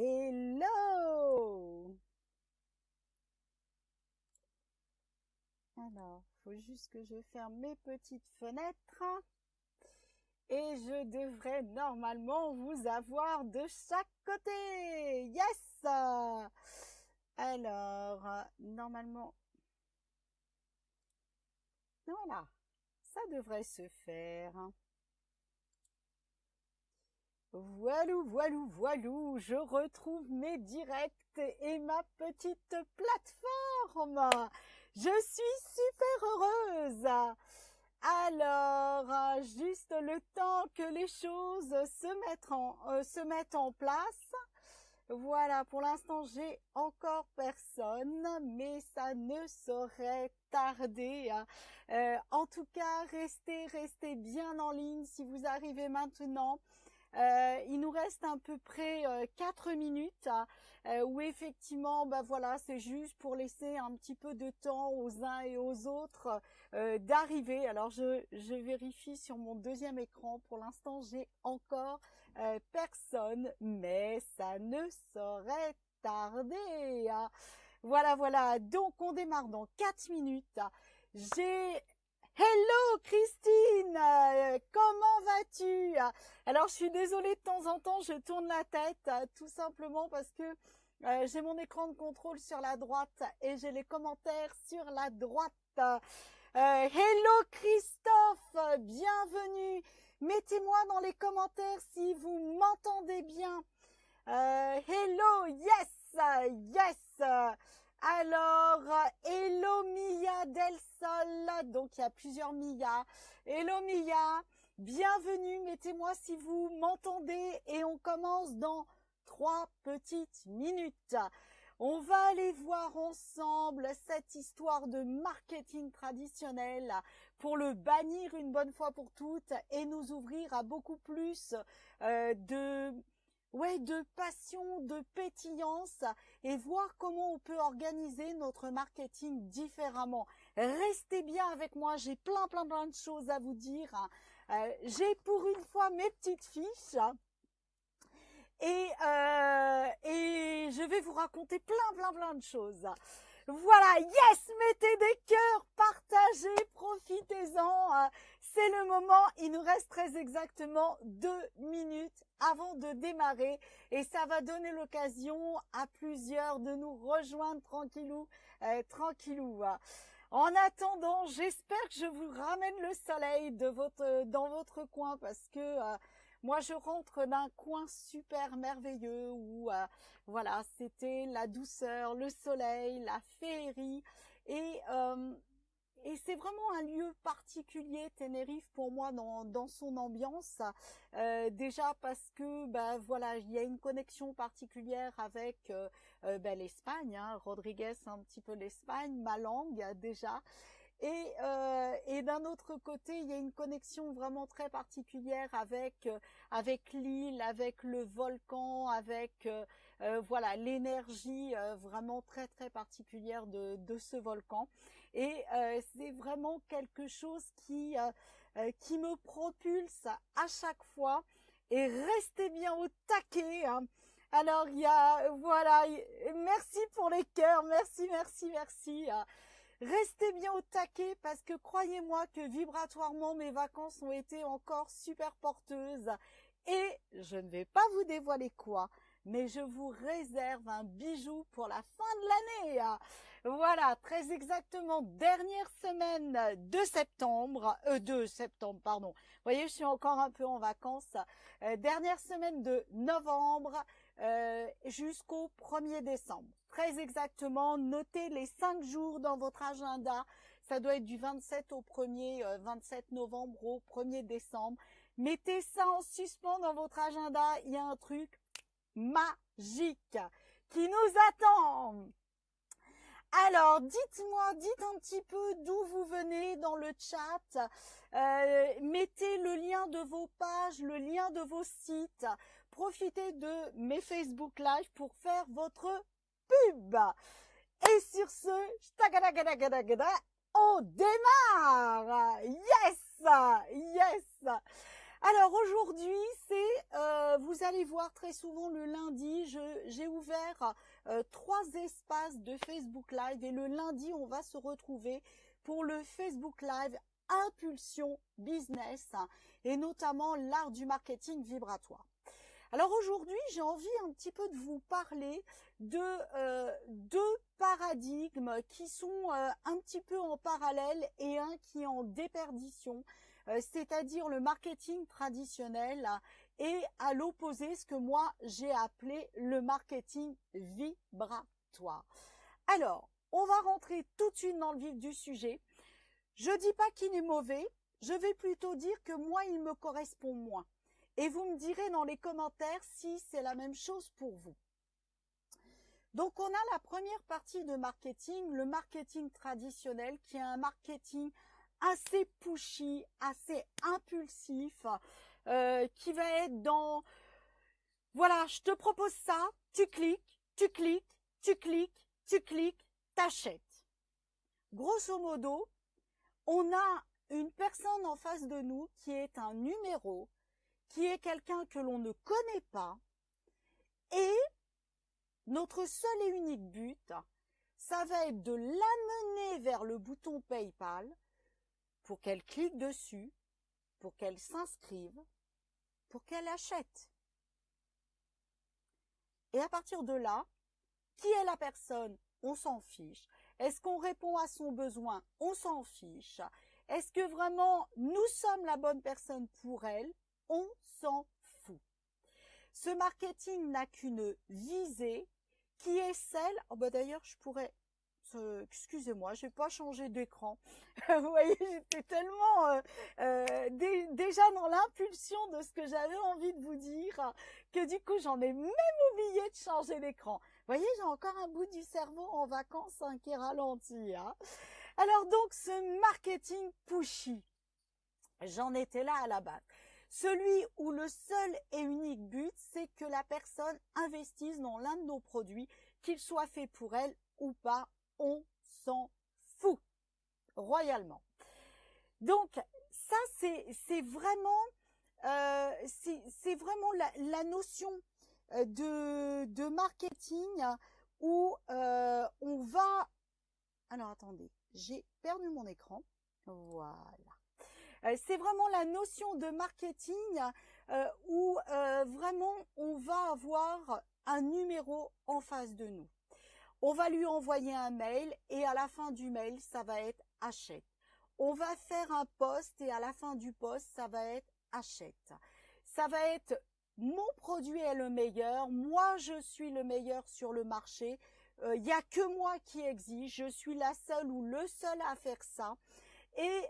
Hello! Alors, faut juste que je ferme mes petites fenêtres et je devrais normalement vous avoir de chaque côté. Yes! Alors, normalement, voilà, ça devrait se faire. Voilou, voilou, voilou, je retrouve mes directs et ma petite plateforme. Je suis super heureuse. Alors, juste le temps que les choses se mettent en place. Voilà, pour l'instant, j'ai encore personne, mais ça ne saurait tarder. En tout cas, restez bien en ligne si vous arrivez maintenant. Il nous reste à peu près 4 minutes où effectivement, voilà, c'est juste pour laisser un petit peu de temps aux uns et aux autres d'arriver. Alors, je vérifie sur mon deuxième écran. Pour l'instant, j'ai encore personne, mais ça ne saurait tarder. Voilà. Donc, on démarre dans 4 minutes. Hello Christine, comment vas-tu? Alors je suis désolée, de temps en temps je tourne la tête, tout simplement parce que j'ai mon écran de contrôle sur la droite et j'ai les commentaires sur la droite. Hello Christophe, bienvenue. Mettez-moi dans les commentaires si vous m'entendez bien. Hello, yes. Alors, hello Mia Del Sol, donc il y a plusieurs Mia. Hello Mia, bienvenue, mettez-moi si vous m'entendez et on commence dans 3 petites minutes. On va aller voir ensemble cette histoire de marketing traditionnel pour le bannir une bonne fois pour toutes et nous ouvrir à beaucoup plus de passion, de pétillance et voir comment on peut organiser notre marketing différemment. Restez bien avec moi, j'ai plein de choses à vous dire. J'ai pour une fois mes petites fiches et je vais vous raconter plein de choses. Voilà, yes, mettez des cœurs, partagez, profitez-en. C'est le moment, il nous reste très exactement 2 minutes avant de démarrer et ça va donner l'occasion à plusieurs de nous rejoindre tranquillou. En attendant, j'espère que je vous ramène le soleil dans votre coin parce que moi je rentre d'un coin super merveilleux où voilà, c'était la douceur, le soleil, la féerie et c'est vraiment un lieu particulier, Tenerife, pour moi, dans son ambiance. Déjà parce que, voilà, il y a une connexion particulière avec l'Espagne, hein, Rodriguez, un petit peu l'Espagne, ma langue déjà. Et d'un autre côté, il y a une connexion vraiment très particulière avec l'île, avec le volcan, avec voilà l'énergie vraiment très particulière de ce volcan. Et c'est vraiment quelque chose qui me propulse à chaque fois. Et restez bien au taquet, hein. Alors voilà, merci pour les cœurs, merci. Restez bien au taquet parce que croyez-moi que vibratoirement mes vacances ont été encore super porteuses et je ne vais pas vous dévoiler quoi, mais je vous réserve un bijou pour la fin de l'année. Voilà, très exactement, dernière semaine de septembre, pardon. Vous voyez, je suis encore un peu en vacances. Dernière semaine de novembre jusqu'au 1er décembre. Très exactement, notez les 5 jours dans votre agenda. Ça doit être du 27 au 1er, 27 novembre au 1er décembre. Mettez ça en suspens dans votre agenda. Il y a un truc magique qui nous attend. Alors, dites un petit peu d'où vous venez dans le chat. Mettez le lien de vos pages, le lien de vos sites. Profitez de mes Facebook Live pour faire votre pub. Et sur ce, on démarre. Yes. Alors aujourd'hui, c'est vous allez voir très souvent le lundi, j'ai ouvert 3 espaces de Facebook Live et le lundi, on va se retrouver pour le Facebook Live Impulsion Business et notamment l'art du marketing vibratoire. Alors aujourd'hui, j'ai envie un petit peu de vous parler de 2 paradigmes qui sont un petit peu en parallèle et un qui est en déperdition, c'est-à-dire le marketing traditionnel et à l'opposé ce que moi j'ai appelé le marketing vibratoire. Alors, on va rentrer tout de suite dans le vif du sujet. Je dis pas qu'il est mauvais, je vais plutôt dire que moi il me correspond moins. Et vous me direz dans les commentaires si c'est la même chose pour vous. Donc on a la première partie de marketing, le marketing traditionnel, qui est un marketing assez pushy, assez impulsif, qui va être dans, voilà, je te propose ça, tu cliques, tu cliques, tu cliques, tu cliques, t'achètes. Grosso modo, on a une personne en face de nous qui est un numéro, qui est quelqu'un que l'on ne connaît pas, et notre seul et unique but, ça va être de l'amener vers le bouton PayPal pour qu'elle clique dessus, pour qu'elle s'inscrive, pour qu'elle achète. Et à partir de là, qui est la personne? On s'en fiche. Est-ce qu'on répond à son besoin? On s'en fiche. Est-ce que vraiment nous sommes la bonne personne pour elle? On s'en fout. Ce marketing n'a qu'une visée qui est celle... Oh bah d'ailleurs, je pourrais... Excusez-moi, je n'ai pas changé d'écran. Vous voyez, j'étais tellement déjà dans l'impulsion de ce que j'avais envie de vous dire que du coup, j'en ai même oublié de changer d'écran. Vous voyez, j'ai encore un bout du cerveau en vacances qui est ralenti. Alors donc, ce marketing pushy, j'en étais là à la base. Celui où le seul et unique but, c'est que la personne investisse dans l'un de nos produits, qu'il soit fait pour elle ou pas, on s'en fout, royalement. Donc, ça, c'est vraiment, la notion de marketing où on va... Alors, attendez, j'ai perdu mon écran. Voilà. C'est vraiment la notion de marketing où vraiment on va avoir un numéro en face de nous. On va lui envoyer un mail et à la fin du mail, ça va être achète. On va faire un post et à la fin du post, ça va être achète. Ça va être mon produit est le meilleur, moi je suis le meilleur sur le marché, il n'y a que moi qui existe, je suis la seule ou le seul à faire ça. Et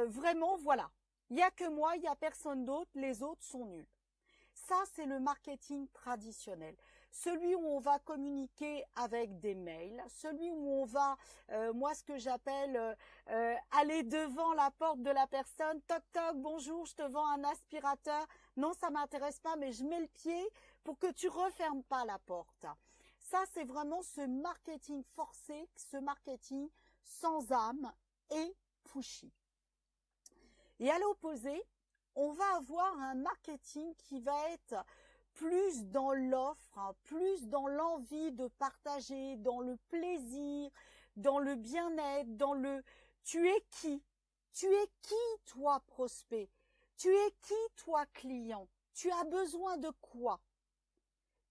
vraiment, voilà, il n'y a que moi, il n'y a personne d'autre, les autres sont nuls. Ça, c'est le marketing traditionnel. Celui où on va communiquer avec des mails, celui où on va, moi ce que j'appelle aller devant la porte de la personne, toc toc, bonjour, je te vends un aspirateur, non ça m'intéresse pas mais je mets le pied pour que tu refermes pas la porte. Ça c'est vraiment ce marketing forcé, ce marketing sans âme et pushy. Et à l'opposé, on va avoir un marketing qui va être plus dans l'offre, plus dans l'envie de partager, dans le plaisir, dans le bien-être, dans le « tu es qui ?» Tu es qui, toi, prospect? Tu es qui, toi, client? Tu as besoin de quoi?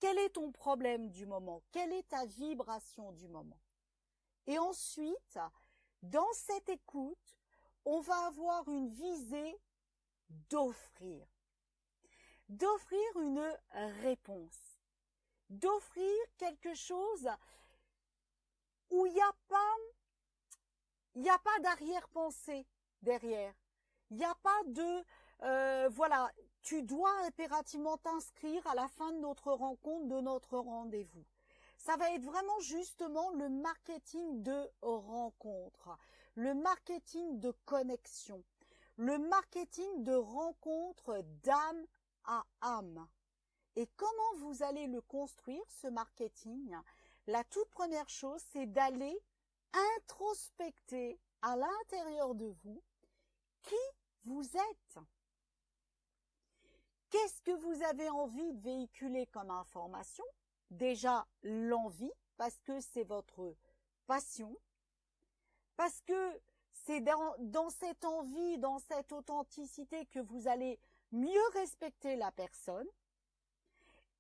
Quel est ton problème du moment? Quelle est ta vibration du moment? Et ensuite, dans cette écoute, on va avoir une visée d'offrir. D'offrir une réponse. D'offrir quelque chose où il n'y a pas d'arrière-pensée derrière. Il n'y a pas de, voilà, tu dois impérativement t'inscrire à la fin de notre rencontre, de notre rendez-vous. Ça va être vraiment justement le marketing de rencontre, le marketing de connexion, le marketing de rencontre d'âme à âme. Et comment vous allez le construire, ce marketing? La toute première chose, c'est d'aller introspecter à l'intérieur de vous qui vous êtes. Qu'est-ce que vous avez envie de véhiculer comme information? Déjà, l'envie, parce que c'est votre passion, parce que c'est dans cette envie, dans cette authenticité que vous allez mieux respecter la personne,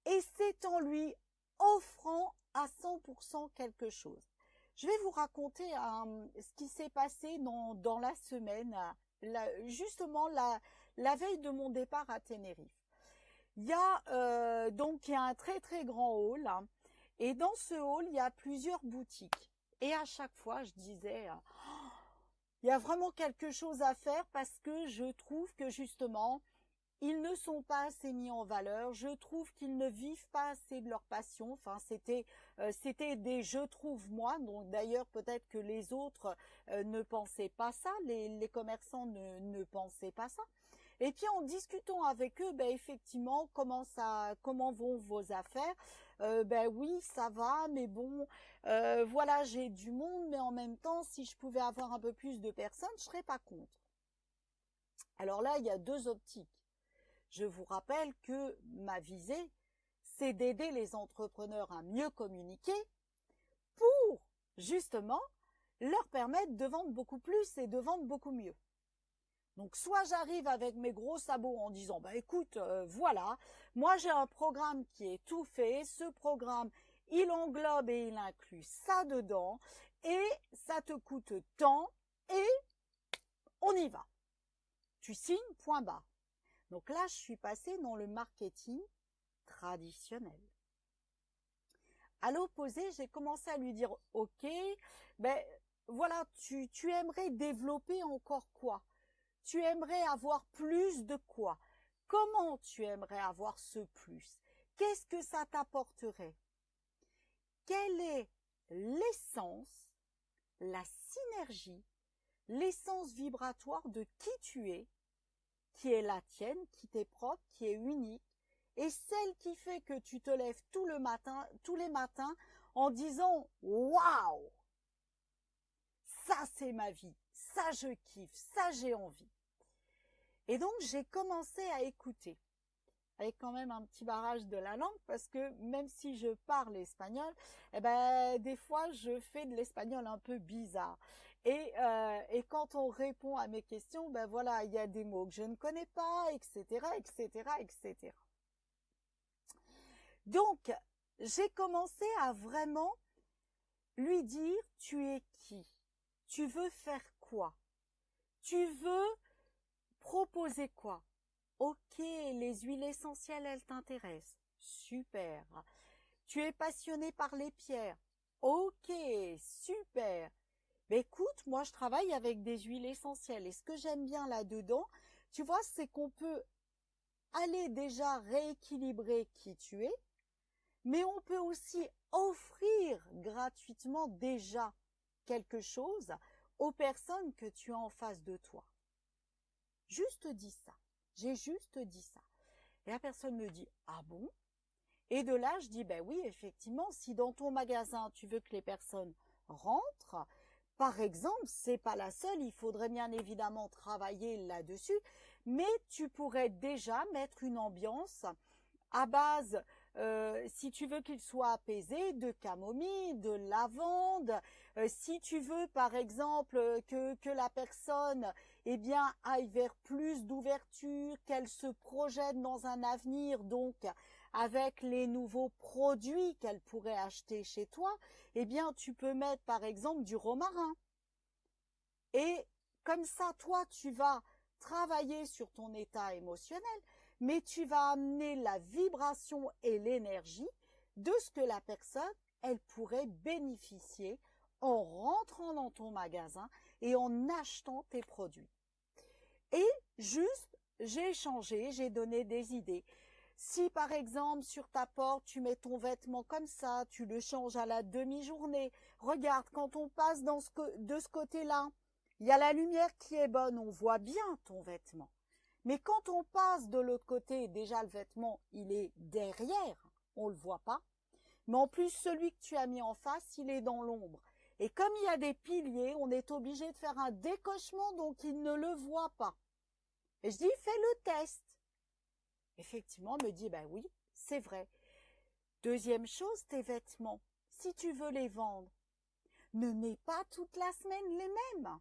et c'est en lui offrant à 100% quelque chose. Je vais vous raconter ce qui s'est passé dans la semaine, justement la veille de mon départ à Tenerife. Il y a un très très grand hall, hein, et dans ce hall, il y a plusieurs boutiques. Et à chaque fois, je disais, il y a vraiment quelque chose à faire parce que je trouve que justement, ils ne sont pas assez mis en valeur. Je trouve qu'ils ne vivent pas assez de leur passion. Enfin, c'était des je trouve moi. Donc d'ailleurs, peut-être que les autres ne pensaient pas ça. Les commerçants ne pensaient pas ça. Et puis en discutant avec eux, ben effectivement, comment vont vos affaires? Ben oui, ça va, mais bon, voilà, j'ai du monde, mais en même temps, si je pouvais avoir un peu plus de personnes, je serais pas contre. Alors là, il y a deux optiques. Je vous rappelle que ma visée, c'est d'aider les entrepreneurs à mieux communiquer pour, justement, leur permettre de vendre beaucoup plus et de vendre beaucoup mieux. Donc, soit j'arrive avec mes gros sabots en disant, bah écoute, voilà, moi j'ai un programme qui est tout fait, ce programme, il englobe et il inclut ça dedans, et ça te coûte tant, et on y va. Tu signes, point barre. Donc là, je suis passée dans le marketing traditionnel. À l'opposé, j'ai commencé à lui dire, ok, ben voilà, tu aimerais développer encore quoi? Tu aimerais avoir plus de quoi? Comment tu aimerais avoir ce plus? Qu'est-ce que ça t'apporterait? Quelle est l'essence, la synergie, l'essence vibratoire de qui tu es, qui est la tienne, qui t'est propre, qui est unique, et celle qui fait que tu te lèves tous les matins en disant « Waouh! Ça c'est ma vie, ça je kiffe, ça j'ai envie ». Et donc j'ai commencé à écouter, avec quand même un petit barrage de la langue, parce que même si je parle espagnol, eh ben des fois je fais de l'espagnol un peu bizarre. Et quand on répond à mes questions, ben voilà, il y a des mots que je ne connais pas, etc., etc., etc. Donc, j'ai commencé à vraiment lui dire, tu es qui? Tu veux faire quoi? Tu veux proposer quoi? Ok, les huiles essentielles, elles t'intéressent. Super. Tu es passionné par les pierres. Ok, super. Mais écoute, moi je travaille avec des huiles essentielles. Et ce que j'aime bien là-dedans, tu vois, c'est qu'on peut aller déjà rééquilibrer qui tu es, mais on peut aussi offrir gratuitement déjà quelque chose aux personnes que tu as en face de toi. Juste dis ça. J'ai juste dit ça. Et la personne me dit, ah bon? Et de là, je dis, ben oui, effectivement, si dans ton magasin, tu veux que les personnes rentrent, par exemple, c'est pas la seule, il faudrait bien évidemment travailler là-dessus, mais tu pourrais déjà mettre une ambiance à base, si tu veux qu'il soit apaisé, de camomille, de lavande. Si tu veux, par exemple, que la personne eh bien, aille vers plus d'ouverture, qu'elle se projette dans un avenir, donc avec les nouveaux produits qu'elle pourrait acheter chez toi, eh bien, tu peux mettre, par exemple, du romarin. Et comme ça, toi, tu vas travailler sur ton état émotionnel, mais tu vas amener la vibration et l'énergie de ce que la personne, elle pourrait bénéficier en rentrant dans ton magasin et en achetant tes produits. Et juste, j'ai échangé, j'ai donné des idées. Si par exemple sur ta porte tu mets ton vêtement comme ça, tu le changes à la demi-journée, regarde quand on passe de ce côté-là, il y a la lumière qui est bonne, on voit bien ton vêtement. Mais quand on passe de l'autre côté, déjà le vêtement il est derrière, on le voit pas. Mais en plus celui que tu as mis en face, il est dans l'ombre. Et comme il y a des piliers, on est obligé de faire un décochement, donc il ne le voit pas. Et je dis, fais le test. effectivement, me dit, ben oui, c'est vrai. Deuxième chose, tes vêtements. Si tu veux les vendre, ne mets pas toute la semaine les mêmes.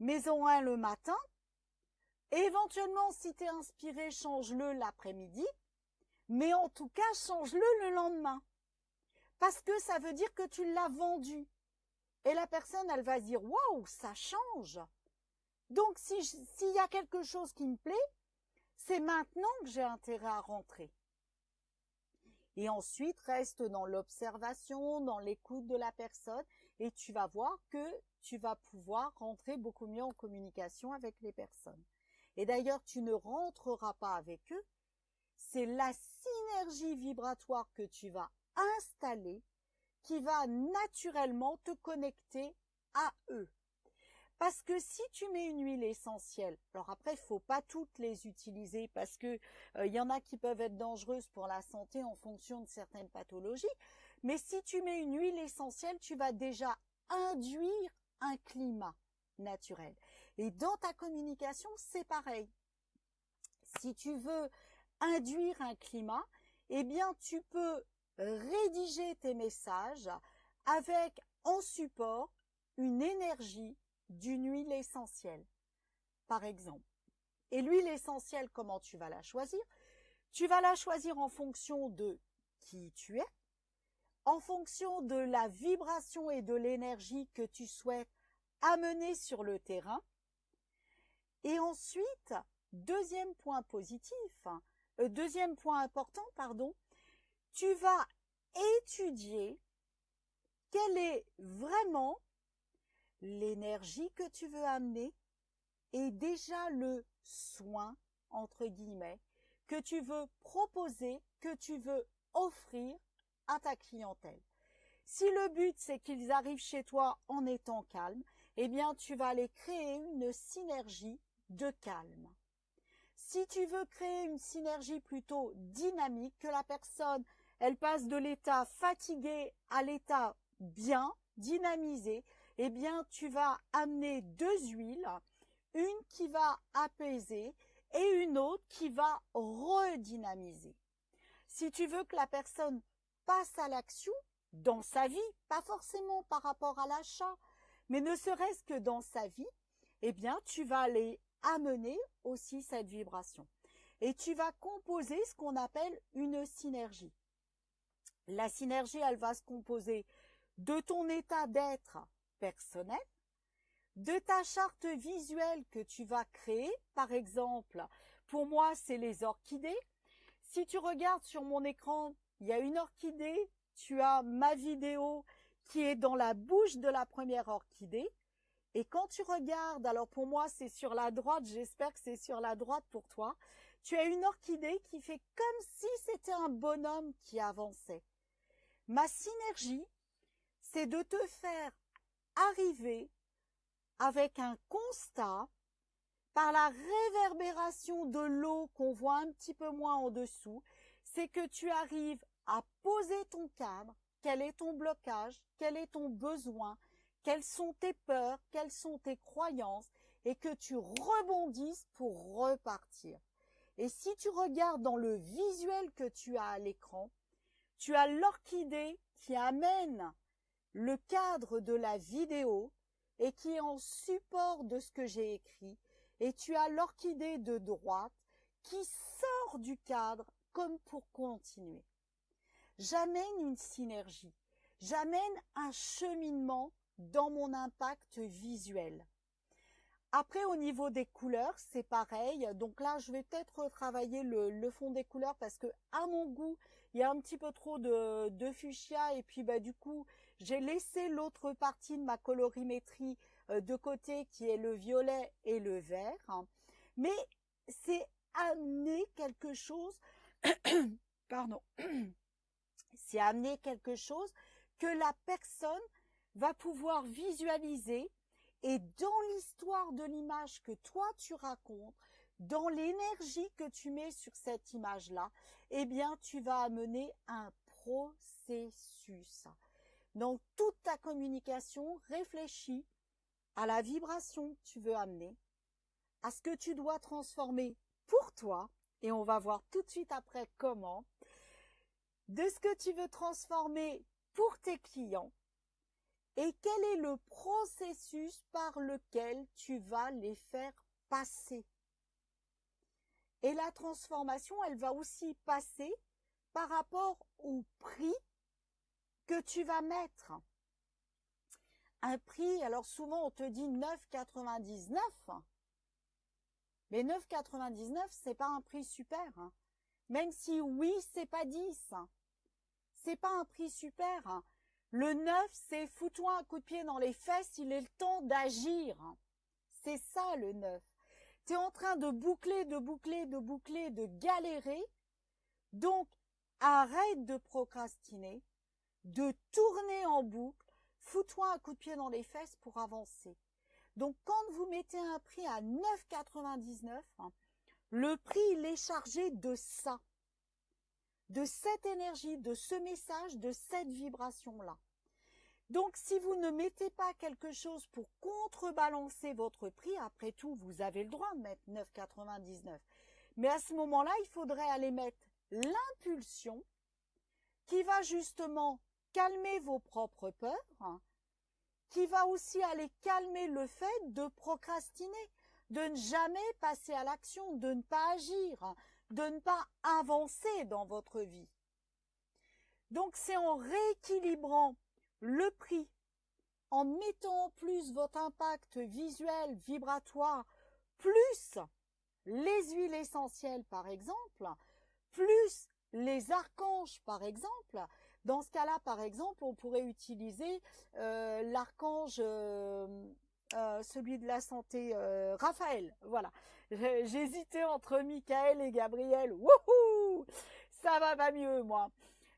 Mets-en un le matin. Éventuellement, si tu es inspiré, change-le l'après-midi. Mais en tout cas, change-le le lendemain. Parce que ça veut dire que tu l'as vendu. Et la personne, elle va se dire, waouh, ça change. Donc, s'il y a quelque chose qui me plaît, c'est maintenant que j'ai intérêt à rentrer. Et ensuite, reste dans l'observation, dans l'écoute de la personne, et tu vas voir que tu vas pouvoir rentrer beaucoup mieux en communication avec les personnes. Et d'ailleurs, tu ne rentreras pas avec eux, c'est la synergie vibratoire que tu vas installer qui va naturellement te connecter à eux. Parce que si tu mets une huile essentielle, alors après, il ne faut pas toutes les utiliser parce que y en a qui peuvent être dangereuses pour la santé en fonction de certaines pathologies. Mais si tu mets une huile essentielle, tu vas déjà induire un climat naturel. Et dans ta communication, c'est pareil. Si tu veux induire un climat, eh bien, tu peux rédiger tes messages avec en support une énergie d'une huile essentielle, par exemple. Et l'huile essentielle, comment tu vas la choisir? Tu vas la choisir en fonction de qui tu es, en fonction de la vibration et de l'énergie que tu souhaites amener sur le terrain. Et ensuite, deuxième point important, tu vas étudier quelle est vraiment l'énergie que tu veux amener et déjà le soin, entre guillemets, que tu veux proposer, que tu veux offrir à ta clientèle. Si le but, c'est qu'ils arrivent chez toi en étant calmes, eh bien, tu vas aller créer une synergie de calme. Si tu veux créer une synergie plutôt dynamique, que la personne, elle passe de l'état fatigué à l'état bien, dynamisé, eh bien, tu vas amener deux huiles, une qui va apaiser et une autre qui va redynamiser. Si tu veux que la personne passe à l'action dans sa vie, pas forcément par rapport à l'achat, mais ne serait-ce que dans sa vie, eh bien, tu vas aller amener aussi cette vibration. Et tu vas composer ce qu'on appelle une synergie. La synergie, elle va se composer de ton état d'être personnel, de ta charte visuelle que tu vas créer. Par exemple, pour moi, c'est les orchidées. Si tu regardes sur mon écran, il y a une orchidée, tu as ma vidéo qui est dans la bouche de la première orchidée. Et quand tu regardes, alors pour moi c'est sur la droite, j'espère que c'est sur la droite pour toi, tu as une orchidée qui fait comme si c'était un bonhomme qui avançait. Ma synergie, c'est de te faire arriver avec un constat par la réverbération de l'eau qu'on voit un petit peu moins en dessous, c'est que tu arrives à poser ton cadre, quel est ton blocage, quel est ton besoin, quelles sont tes peurs, quelles sont tes croyances, et que tu rebondisses pour repartir. Et si tu regardes dans le visuel que tu as à l'écran, tu as l'orchidée qui amène le cadre de la vidéo et qui est en support de ce que j'ai écrit, et tu as l'orchidée de droite qui sort du cadre comme pour continuer. J'amène une synergie, j'amène un cheminement dans mon impact visuel. Après, au niveau des couleurs, c'est pareil. Donc là, je vais peut-être retravailler le fond des couleurs parce que, à mon goût, il y a un petit peu trop de fuchsia. Et puis, du coup, j'ai laissé l'autre partie de ma colorimétrie de côté qui est le violet et le vert. Mais c'est amener quelque chose, pardon, c'est amener quelque chose que la personne va pouvoir visualiser. Et dans l'histoire de l'image que toi tu racontes, dans l'énergie que tu mets sur cette image-là, eh bien tu vas amener un processus. Dans toute ta communication, réfléchis à la vibration que tu veux amener, à ce que tu dois transformer pour toi, et on va voir tout de suite après comment, de ce que tu veux transformer pour tes clients et quel est le processus par lequel tu vas les faire passer. Et la transformation, elle va aussi passer par rapport au prix que tu vas mettre. Un prix, alors souvent on te dit 9,99 €, mais 9,99 €, c'est pas un prix super. Même si oui, c'est pas 10. C'est pas un prix super. Le 9, c'est fous-toi un coup de pied dans les fesses, il est le temps d'agir. C'est ça le 9. Tu es en train de boucler, de galérer. Donc, arrête de procrastiner, de tourner en boucle, fous-toi un coup de pied dans les fesses pour avancer. Donc, quand vous mettez un prix à 9,99 €, le prix, il est chargé de ça, de cette énergie, de ce message, de cette vibration-là. Donc, si vous ne mettez pas quelque chose pour contrebalancer votre prix, après tout, vous avez le droit de mettre 9,99 €. Mais à ce moment-là, il faudrait aller mettre l'impulsion qui va justement calmer vos propres peurs, qui va aussi aller calmer le fait de procrastiner, de ne jamais passer à l'action, de ne pas agir, de ne pas avancer dans votre vie. Donc, c'est en rééquilibrant le prix, en mettant en plus votre impact visuel, vibratoire, plus les huiles essentielles par exemple, plus les archanges par exemple. Dans ce cas-là, par exemple, on pourrait utiliser l'archange, celui de la santé, Raphaël. Voilà. J'hésitais entre Michael et Gabriel. Wouhou! Ça va pas mieux, moi.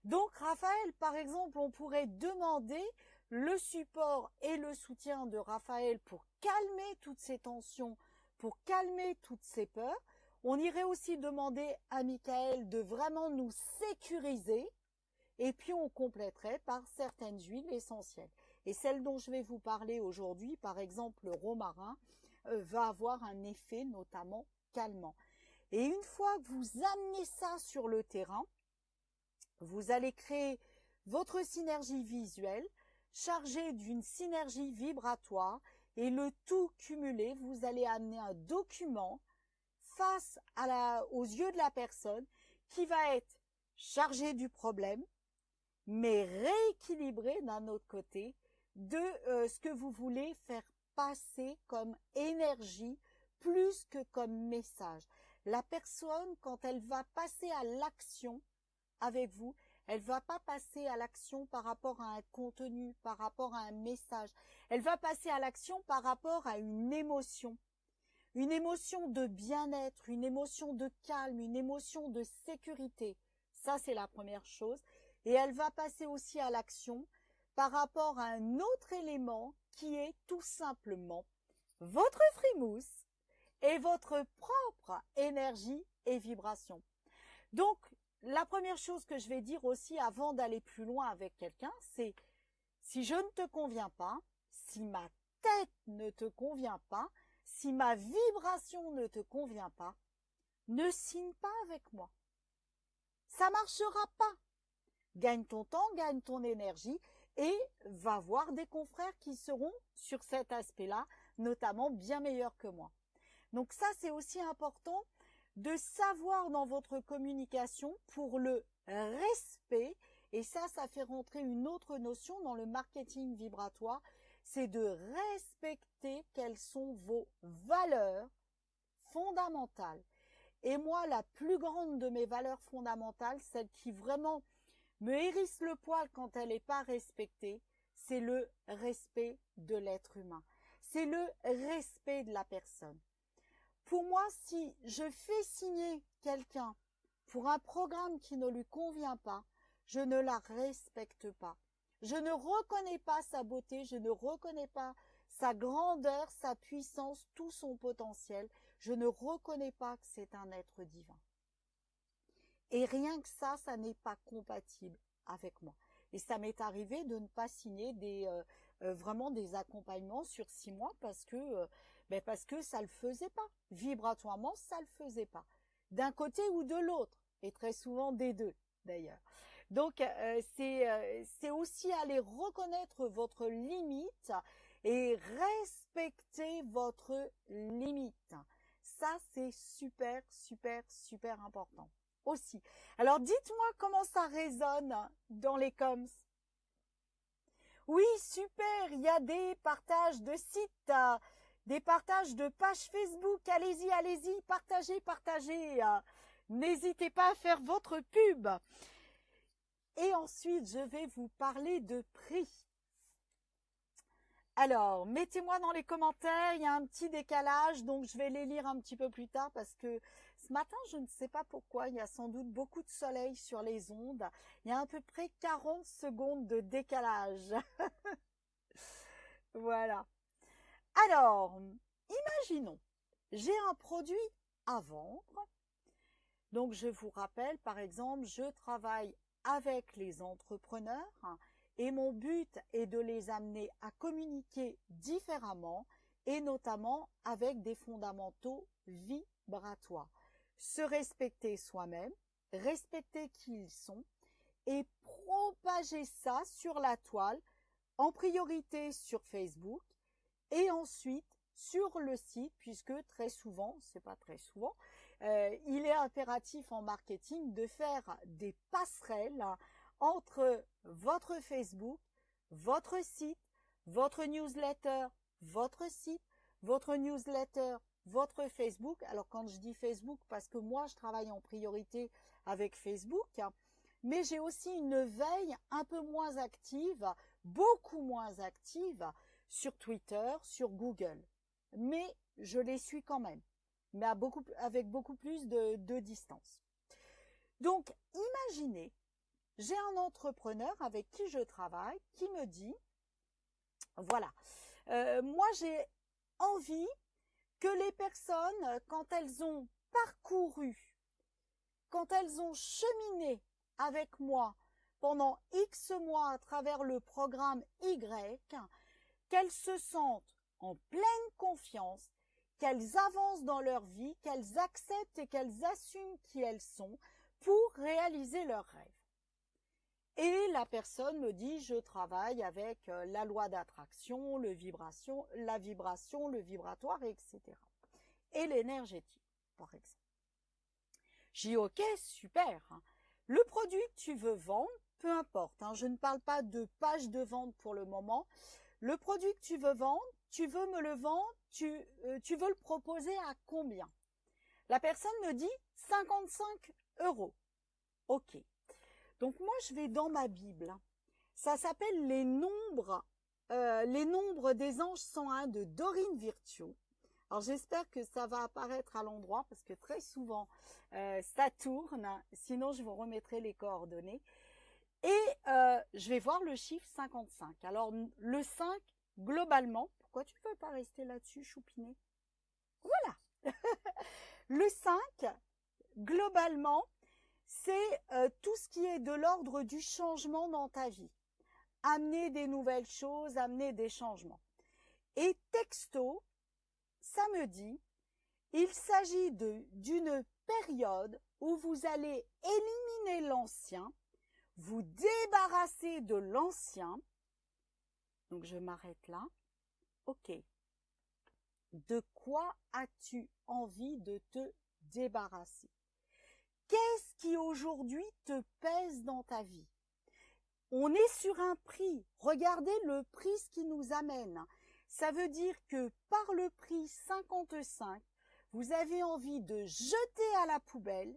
Donc, Raphaël, par exemple, on pourrait demander le support et le soutien de Raphaël pour calmer toutes ces tensions, pour calmer toutes ces peurs. On irait aussi demander à Michael de vraiment nous sécuriser et puis on compléterait par certaines huiles essentielles. Et celle dont je vais vous parler aujourd'hui, par exemple le romarin, va avoir un effet notamment calmant. Et une fois que vous amenez ça sur le terrain, vous allez créer votre synergie visuelle chargée d'une synergie vibratoire et le tout cumulé, vous allez amener un document face aux yeux de la personne qui va être chargé du problème, mais rééquilibré d'un autre côté de ce que vous voulez faire passer comme énergie plus que comme message. La personne, quand elle va passer à l'action avec vous, elle va pas passer à l'action par rapport à un contenu, par rapport à un message. Elle va passer à l'action par rapport à une émotion de bien-être, une émotion de calme, une émotion de sécurité. Ça, c'est la première chose. Et elle va passer aussi à l'action par rapport à un autre élément qui est tout simplement votre frimousse et votre propre énergie et vibration. Donc, la première chose que je vais dire aussi avant d'aller plus loin avec quelqu'un, c'est si je ne te conviens pas, si ma tête ne te convient pas, si ma vibration ne te convient pas, ne signe pas avec moi. Ça marchera pas. Gagne ton temps, gagne ton énergie et va voir des confrères qui seront sur cet aspect-là, notamment bien meilleurs que moi. Donc ça, c'est aussi important de savoir dans votre communication pour le respect, et ça fait rentrer une autre notion dans le marketing vibratoire, c'est de respecter quelles sont vos valeurs fondamentales. Et moi, la plus grande de mes valeurs fondamentales, celle qui vraiment me hérisse le poil quand elle n'est pas respectée, c'est le respect de l'être humain. C'est le respect de la personne. Pour moi, si je fais signer quelqu'un pour un programme qui ne lui convient pas, je ne la respecte pas. Je ne reconnais pas sa beauté, je ne reconnais pas sa grandeur, sa puissance, tout son potentiel. Je ne reconnais pas que c'est un être divin. Et rien que ça n'est pas compatible avec moi. Et ça m'est arrivé de ne pas signer vraiment des accompagnements sur 6 mois parce que ça le faisait pas. Vibratoirement, ça le faisait pas. d'un côté ou de l'autre, et très souvent des deux d'ailleurs. Donc c'est aussi aller reconnaître votre limite et respecter votre limite. Ça, c'est super, super, super important aussi. Alors, dites-moi comment ça résonne dans les coms. Oui, super, il y a des partages de sites, des partages de pages Facebook. Allez-y, allez-y, partagez, partagez. N'hésitez pas à faire votre pub. Et ensuite, je vais vous parler de prix. Alors, mettez-moi dans les commentaires, il y a un petit décalage, donc je vais les lire un petit peu plus tard parce que ce matin, je ne sais pas pourquoi, il y a sans doute beaucoup de soleil sur les ondes. Il y a à peu près 40 secondes de décalage. Voilà. Alors, imaginons, j'ai un produit à vendre. Donc, je vous rappelle, par exemple, je travaille avec les entrepreneurs et mon but est de les amener à communiquer différemment et notamment avec des fondamentaux vibratoires. Se respecter soi-même, respecter qui ils sont et propager ça sur la toile, en priorité sur Facebook et ensuite sur le site, puisque très souvent, c'est pas très souvent, il est impératif en marketing de faire des passerelles entre votre Facebook, votre site, votre newsletter, votre site, votre newsletter, votre Facebook. Alors quand je dis Facebook, parce que moi je travaille en priorité avec Facebook, mais j'ai aussi une veille un peu moins active, beaucoup moins active sur Twitter, sur Google. Mais je les suis quand même, mais avec beaucoup plus de distance. Donc imaginez, j'ai un entrepreneur avec qui je travaille qui me dit, voilà, moi j'ai envie que les personnes, quand elles ont parcouru, quand elles ont cheminé avec moi pendant X mois à travers le programme Y, qu'elles se sentent en pleine confiance, qu'elles avancent dans leur vie, qu'elles acceptent et qu'elles assument qui elles sont pour réaliser leurs rêves. Et la personne me dit, je travaille avec la loi d'attraction, la vibration, le vibratoire, etc. Et l'énergétique, par exemple. J'ai dit, ok, super. Le produit que tu veux vendre, peu importe, je ne parle pas de page de vente pour le moment. Le produit que tu veux vendre, tu veux me le vendre, tu veux le proposer à combien? La personne me dit 55 €. Ok. Donc moi, je vais dans ma Bible. Ça s'appelle les nombres des anges 101 de Dorine Virtue. Alors j'espère que ça va apparaître à l'endroit parce que très souvent ça tourne. Sinon, je vous remettrai les coordonnées. Et je vais voir le chiffre 55. Alors le 5, globalement, pourquoi tu ne peux pas rester là-dessus, choupinet? Voilà. Le 5, globalement, c'est tout ce qui est de l'ordre du changement dans ta vie. Amener des nouvelles choses, amener des changements. Et texto, ça me dit, il s'agit d'une période où vous allez éliminer l'ancien, vous débarrasser de l'ancien. Donc je m'arrête là. Ok. De quoi as-tu envie de te débarrasser? Qu'est-ce qui aujourd'hui te pèse dans ta vie? On est sur un prix. Regardez le prix ce qui nous amène. Ça veut dire que par le prix 55, vous avez envie de jeter à la poubelle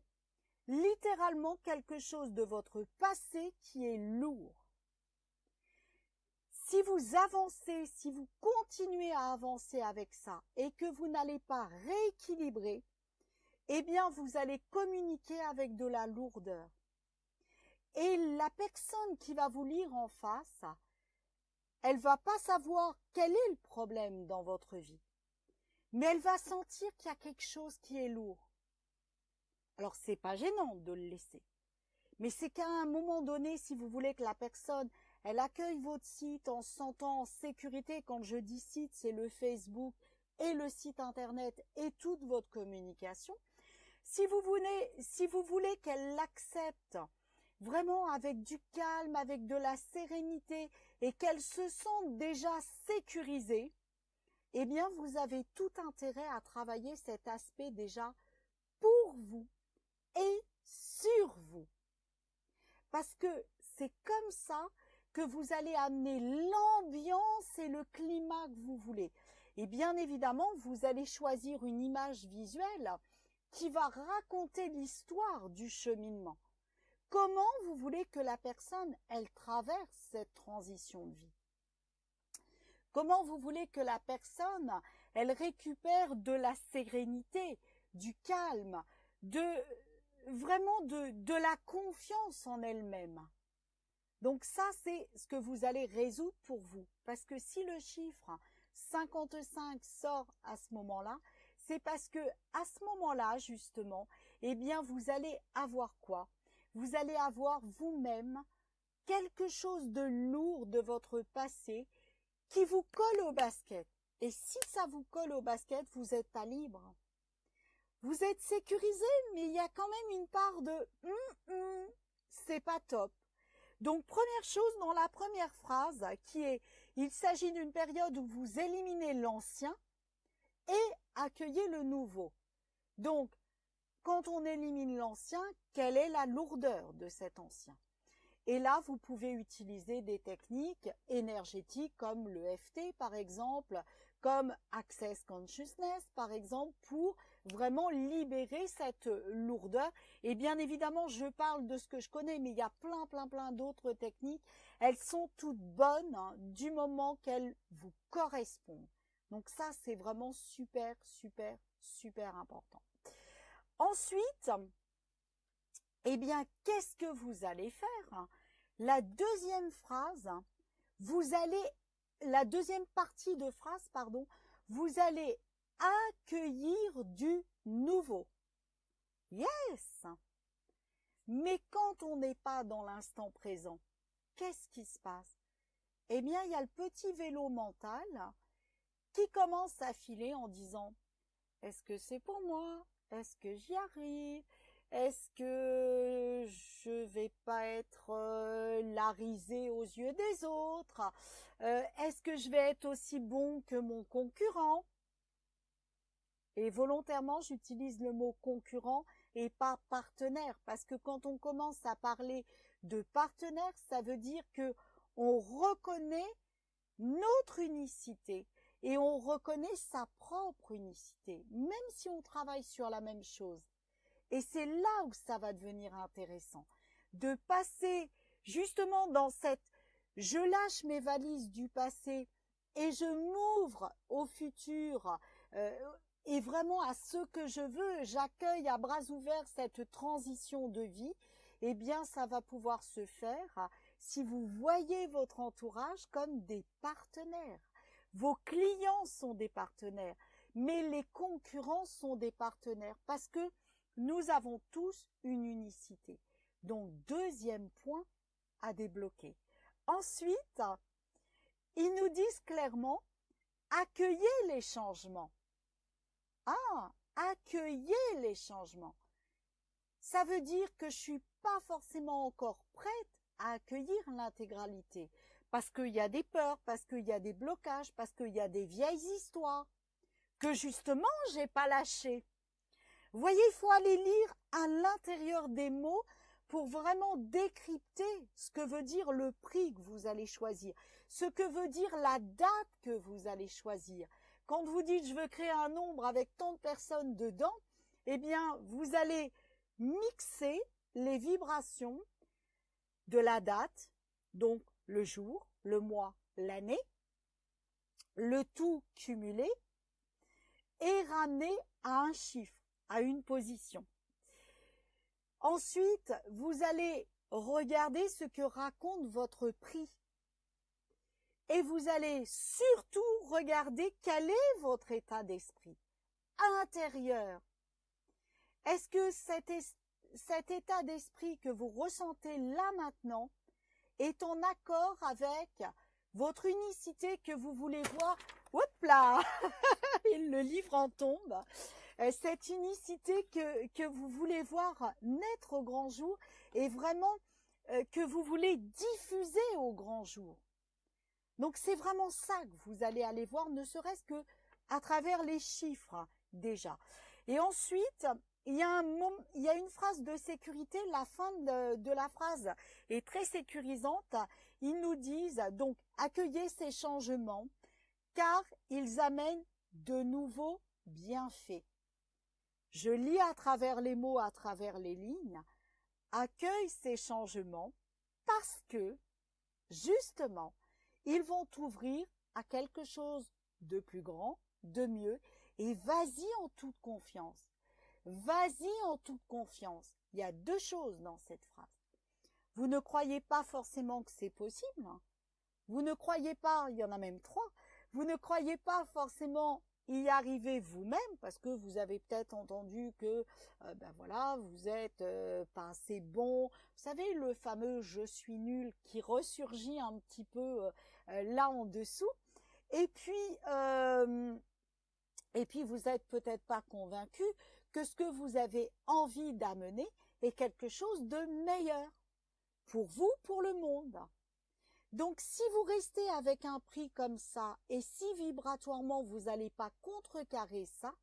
littéralement quelque chose de votre passé qui est lourd. Si vous avancez, si vous continuez à avancer avec ça et que vous n'allez pas rééquilibrer, eh bien vous allez communiquer avec de la lourdeur. Et la personne qui va vous lire en face, elle va pas savoir quel est le problème dans votre vie, mais elle va sentir qu'il y a quelque chose qui est lourd. Alors c'est pas gênant de le laisser, mais c'est qu'à un moment donné, si vous voulez que la personne elle accueille votre site en se sentant en sécurité, quand je dis site, c'est le Facebook et le site internet et toute votre communication, si vous voulez qu'elle l'accepte vraiment avec du calme, avec de la sérénité et qu'elle se sente déjà sécurisée, eh bien, vous avez tout intérêt à travailler cet aspect déjà pour vous et sur vous. Parce que c'est comme ça que vous allez amener l'ambiance et le climat que vous voulez. Et bien évidemment, vous allez choisir une image visuelle qui va raconter l'histoire du cheminement. Comment vous voulez que la personne, elle traverse cette transition de vie? Comment vous voulez que la personne, elle récupère de la sérénité, du calme, vraiment de la confiance en elle-même? Donc ça, c'est ce que vous allez résoudre pour vous. Parce que si le chiffre 55 sort à ce moment-là, c'est parce que à ce moment-là, justement, eh bien, vous allez avoir quoi? Vous allez avoir vous-même quelque chose de lourd de votre passé qui vous colle au basket. Et si ça vous colle au basket, vous n'êtes pas libre. Vous êtes sécurisé, mais il y a quand même une part de c'est pas top. Donc, première chose dans la première phrase qui est « Il s'agit d'une période où vous éliminez l'ancien et accueillez le nouveau ». Donc, quand on élimine l'ancien, quelle est la lourdeur de cet ancien? Et là, vous pouvez utiliser des techniques énergétiques comme l'EFT, par exemple, comme Access Consciousness, par exemple, pour vraiment libérer cette lourdeur. Et bien évidemment, je parle de ce que je connais, mais il y a plein d'autres techniques. Elles sont toutes bonnes du moment qu'elles vous correspondent. Donc ça, c'est vraiment super important. Ensuite, eh bien, qu'est-ce que vous allez faire? La deuxième phrase, la deuxième partie de phrase, pardon, vous allez accueillir du nouveau. Yes! Mais quand on n'est pas dans l'instant présent, qu'est-ce qui se passe? Eh bien, il y a le petit vélo mental qui commence à filer en disant « Est-ce que c'est pour moi? Est-ce que j'y arrive? Est-ce que je vais pas être la risée aux yeux des autres? Est-ce que je vais être aussi bon que mon concurrent ?» Et volontairement, j'utilise le mot concurrent et pas partenaire, parce que quand on commence à parler de partenaire, ça veut dire que on reconnaît notre unicité et on reconnaît sa propre unicité, même si on travaille sur la même chose. Et c'est là où ça va devenir intéressant, de passer justement dans cette « je lâche mes valises du passé et je m'ouvre au futur et vraiment à ce que je veux, j'accueille à bras ouverts cette transition de vie », eh bien ça va pouvoir se faire si vous voyez votre entourage comme des partenaires. Vos clients sont des partenaires, mais les concurrents sont des partenaires parce que nous avons tous une unicité. Donc, deuxième point à débloquer. Ensuite, ils nous disent clairement, accueillez les changements. Ah, accueillez les changements. Ça veut dire que je suis pas forcément encore prête à accueillir l'intégralité. Parce qu'il y a des peurs, parce qu'il y a des blocages, parce qu'il y a des vieilles histoires que justement, j'ai pas lâchées. Vous voyez, il faut aller lire à l'intérieur des mots pour vraiment décrypter ce que veut dire le prix que vous allez choisir, ce que veut dire la date que vous allez choisir. Quand vous dites « je veux créer un nombre avec tant de personnes dedans », eh bien, vous allez mixer les vibrations de la date, donc le jour, le mois, l'année, le tout cumulé et ramener à un chiffre, à une position. Ensuite, vous allez regarder ce que raconte votre prix. Et vous allez surtout regarder quel est votre état d'esprit intérieur. Est-ce que cet état d'esprit que vous ressentez là maintenant est en accord avec votre unicité que vous voulez voir? Hop là, le livre en tombe. cette unicité que vous voulez voir naître au grand jour et vraiment que vous voulez diffuser au grand jour. Donc c'est vraiment ça que vous allez aller voir, ne serait-ce que à travers les chiffres déjà. Et ensuite, il y a une phrase de sécurité, la fin de la phrase est très sécurisante. Ils nous disent donc accueillez ces changements car ils amènent de nouveaux bienfaits. Je lis à travers les mots, à travers les lignes, accueille ces changements parce que justement, ils vont t'ouvrir à quelque chose de plus grand, de mieux, et vas-y en toute confiance. Vas-y en toute confiance. Il y a deux choses dans cette phrase. Vous ne croyez pas forcément que c'est possible. Vous ne croyez pas, il y en a même trois, vous ne croyez pas forcément y arriver vous-même parce que vous avez peut-être entendu que voilà, vous êtes pas assez bon. Vous savez, le fameux je suis nul qui ressurgit un petit peu là en dessous. Et puis vous êtes peut-être pas convaincu que ce que vous avez envie d'amener est quelque chose de meilleur pour vous, pour le monde. Donc, si vous restez avec un prix comme ça et si vibratoirement vous n'allez pas contrecarrer ça,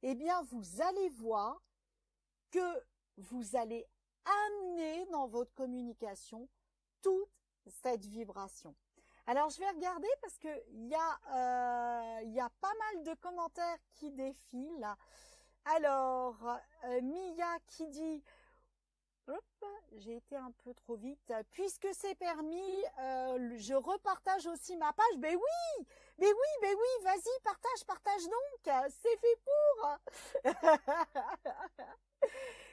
eh bien, vous allez voir que vous allez amener dans votre communication toute cette vibration. Alors, je vais regarder parce que il y a pas mal de commentaires qui défilent. Alors, Mia qui dit hop, j'ai été un peu trop vite. Puisque c'est permis, je repartage aussi ma page. Mais oui, vas-y, partage donc. C'est fait pour.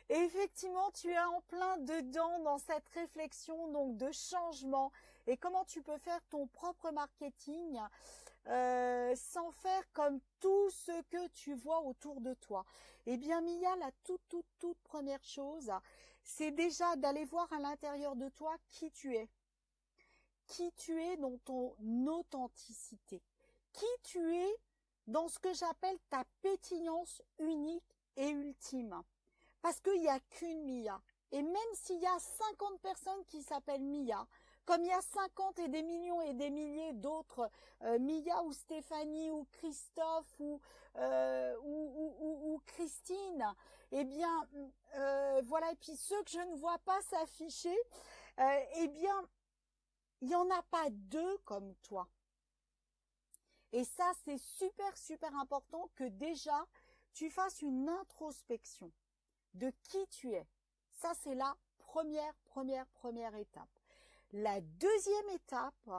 Et effectivement, tu es en plein dedans dans cette réflexion donc de changement et comment tu peux faire ton propre marketing sans faire comme tout ce que tu vois autour de toi. Eh bien, Mia, la toute première chose, c'est déjà d'aller voir à l'intérieur de toi qui tu es dans ton authenticité, qui tu es dans ce que j'appelle ta pétillance unique et ultime. Parce qu'il n'y a qu'une Mia. Et même s'il y a 50 personnes qui s'appellent Mia, comme il y a 50 et des millions et des milliers d'autres Mia ou Stéphanie ou Christophe ou Christine, eh bien voilà. Et puis ceux que je ne vois pas s'afficher, eh bien il n'y en a pas deux comme toi. Et ça c'est super important que déjà tu fasses une introspection de qui tu es. Ça c'est la première étape. La deuxième étape,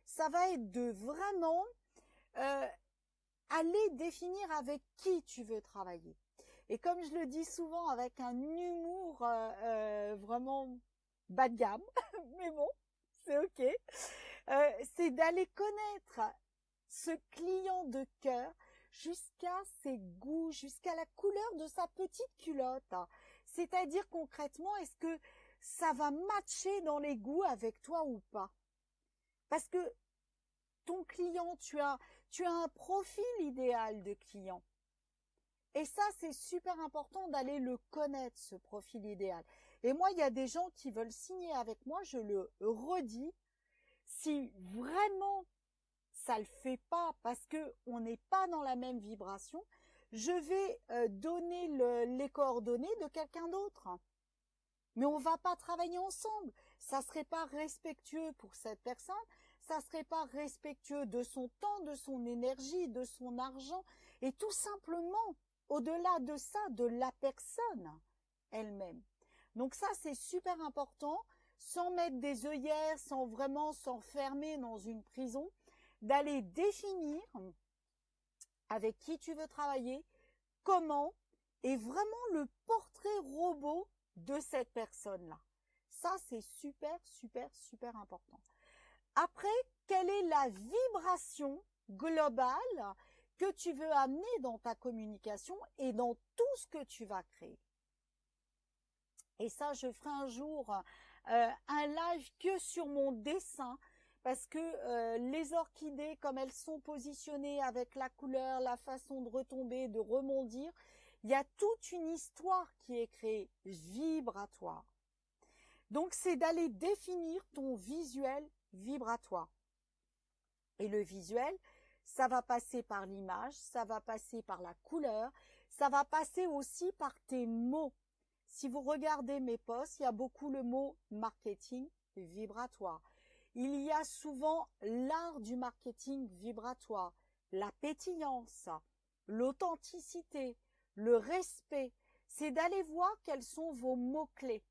ça va être de vraiment aller définir avec qui tu veux travailler. Et comme je le dis souvent avec un humour vraiment bas de gamme, mais bon, c'est ok, c'est d'aller connaître ce client de cœur jusqu'à ses goûts, jusqu'à la couleur de sa petite culotte. C'est-à-dire concrètement, est-ce que ça va matcher dans les goûts avec toi ou pas? Parce que ton client, tu as un profil idéal de client. Et ça, c'est super important d'aller le connaître, ce profil idéal. Et moi, il y a des gens qui veulent signer avec moi, je le redis, si vraiment ça le fait pas parce que on n'est pas dans la même vibration, je vais donner les coordonnées de quelqu'un d'autre. Mais on va pas travailler ensemble. Ça serait pas respectueux pour cette personne. Ça serait pas respectueux de son temps, de son énergie, de son argent. Et tout simplement, au-delà de ça, de la personne elle-même. Donc ça, c'est super important, sans mettre des œillères, sans vraiment s'enfermer dans une prison, d'aller définir avec qui tu veux travailler, comment, et vraiment le portrait robot de cette personne-là. Ça, c'est super important. Après, quelle est la vibration globale que tu veux amener dans ta communication et dans tout ce que tu vas créer? Et ça, je ferai un jour un live que sur mon dessin, parce que les orchidées, comme elles sont positionnées avec la couleur, la façon de retomber, de rebondir, Il y a toute une histoire qui est créée, vibratoire. Donc, c'est d'aller définir ton visuel vibratoire. Et le visuel, ça va passer par l'image, ça va passer par la couleur, ça va passer aussi par tes mots. Si vous regardez mes posts, il y a beaucoup le mot marketing vibratoire. Il y a souvent l'art du marketing vibratoire, la pétillance, l'authenticité, le respect. C'est d'aller voir quels sont vos mots-clés.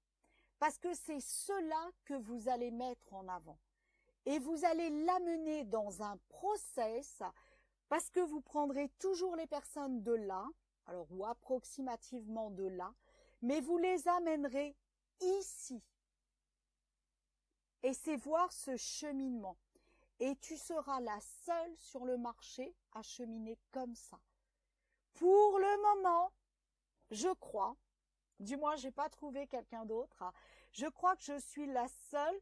Parce que c'est cela que vous allez mettre en avant. Et vous allez l'amener dans un process parce que vous prendrez toujours les personnes de là, alors ou approximativement de là, mais vous les amènerez ici. Et c'est voir ce cheminement. Et tu seras la seule sur le marché à cheminer comme ça. Pour le moment, je crois, du moins j'ai pas trouvé quelqu'un d'autre, je crois que je suis la seule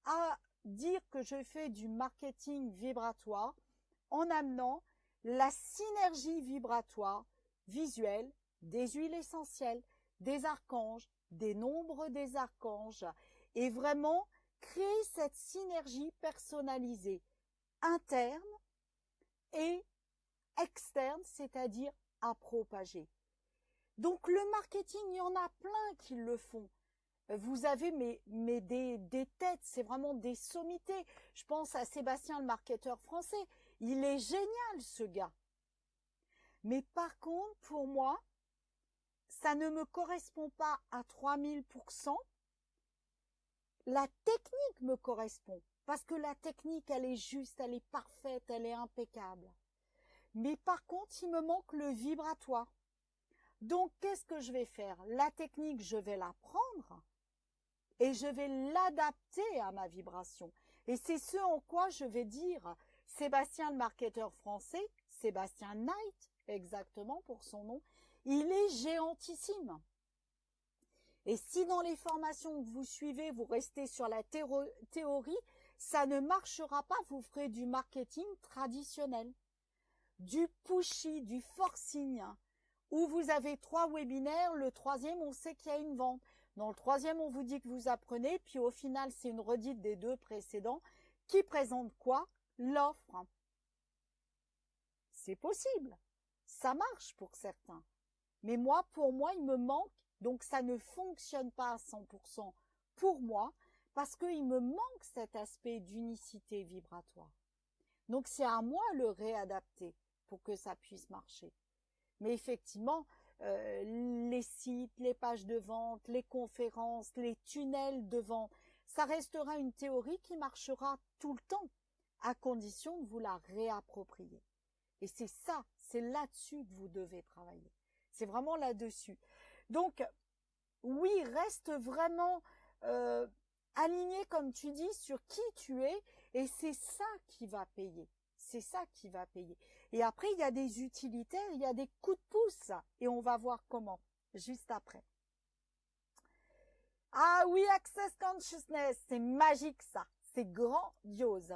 à dire que je fais du marketing vibratoire en amenant la synergie vibratoire visuelle des huiles essentielles, des archanges, des nombres des archanges et vraiment créer cette synergie personnalisée interne et externe, c'est-à-dire à propager. Donc le marketing, il y en a plein qui le font. Vous avez des têtes, c'est vraiment des sommités. Je pense à Sébastien, le marketeur français. Il est génial, ce gars. Mais par contre, pour moi, ça ne me correspond pas à 3000%. La technique me correspond. Parce que la technique, elle est juste, elle est parfaite, elle est impeccable. Mais par contre, il me manque le vibratoire. Donc, qu'est-ce que je vais faire? La technique, je vais la prendre et je vais l'adapter à ma vibration. Et c'est ce en quoi je vais dire Sébastien, le marketeur français, Sébastien Knight, exactement pour son nom, il est géantissime. Et si dans les formations que vous suivez, vous restez sur la théorie, ça ne marchera pas, vous ferez du marketing traditionnel, du pushy, du forcing, où vous avez 3 webinaires, le 3e, on sait qu'il y a une vente. Dans le 3e, on vous dit que vous apprenez, puis au final, c'est une redite des 2 précédents qui présente quoi? L'offre. C'est possible. Ça marche pour certains. Mais moi, pour moi, il me manque, donc ça ne fonctionne pas à 100% pour moi, parce qu'il me manque cet aspect d'unicité vibratoire. Donc c'est à moi le réadapter pour que ça puisse marcher. Mais effectivement, les sites, les pages de vente, les conférences, les tunnels de vente, ça restera une théorie qui marchera tout le temps, à condition de vous la réapproprier. Et c'est ça, c'est là-dessus que vous devez travailler. C'est vraiment là-dessus. Donc, oui, reste vraiment aligné, comme tu dis, sur qui tu es, et c'est ça qui va payer. C'est ça qui va payer. Et après, il y a des utilitaires, il y a des coups de pouce, et on va voir comment, juste après. Ah oui, Access Consciousness, c'est magique ça, c'est grandiose.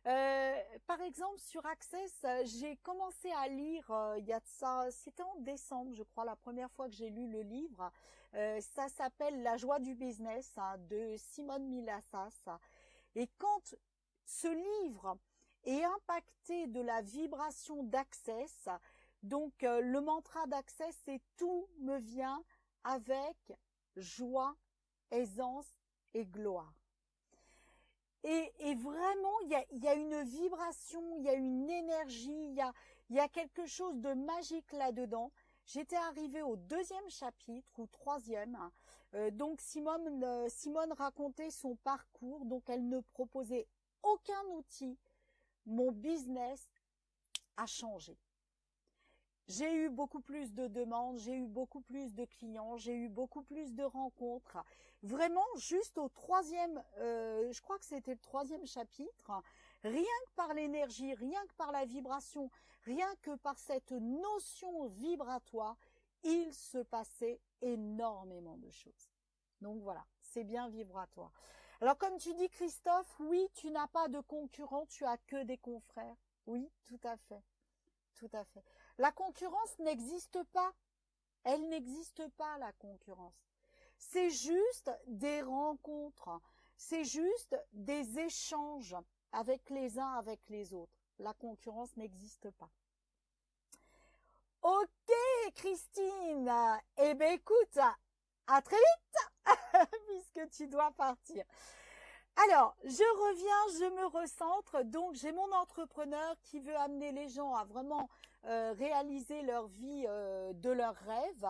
Par exemple, sur Access, j'ai commencé à lire, il y a de ça, c'était en décembre, je crois, la première fois que j'ai lu le livre. Ça s'appelle La joie du business, de Simone Milasas. Et quand ce livre est impacté de la vibration d'Access, donc le mantra d'Access, c'est tout me vient avec joie, aisance et gloire. Et vraiment, il y a une vibration, il y a une énergie, il y a quelque chose de magique là-dedans. J'étais arrivée au 2e chapitre ou 3e. Donc Simone racontait son parcours, donc elle ne proposait aucun outil. Mon business a changé. J'ai eu beaucoup plus de demandes, j'ai eu beaucoup plus de clients, j'ai eu beaucoup plus de rencontres. Vraiment, juste au 3e, je crois que c'était le 3e chapitre, rien que par l'énergie, rien que par la vibration, rien que par cette notion vibratoire, il se passait énormément de choses. Donc voilà, c'est bien vibratoire. Alors comme tu dis Christophe, oui, tu n'as pas de concurrent, tu as que des confrères. Oui, tout à fait. Tout à fait. La concurrence n'existe pas. Elle n'existe pas, la concurrence. C'est juste des rencontres, c'est juste des échanges avec les uns, avec les autres. La concurrence n'existe pas. Ok, Christine. Eh bien, écoute, à très vite, puisque tu dois partir. Alors, je reviens, je me recentre. Donc, j'ai mon entrepreneur qui veut amener les gens à vraiment réaliser leur vie de leurs rêves.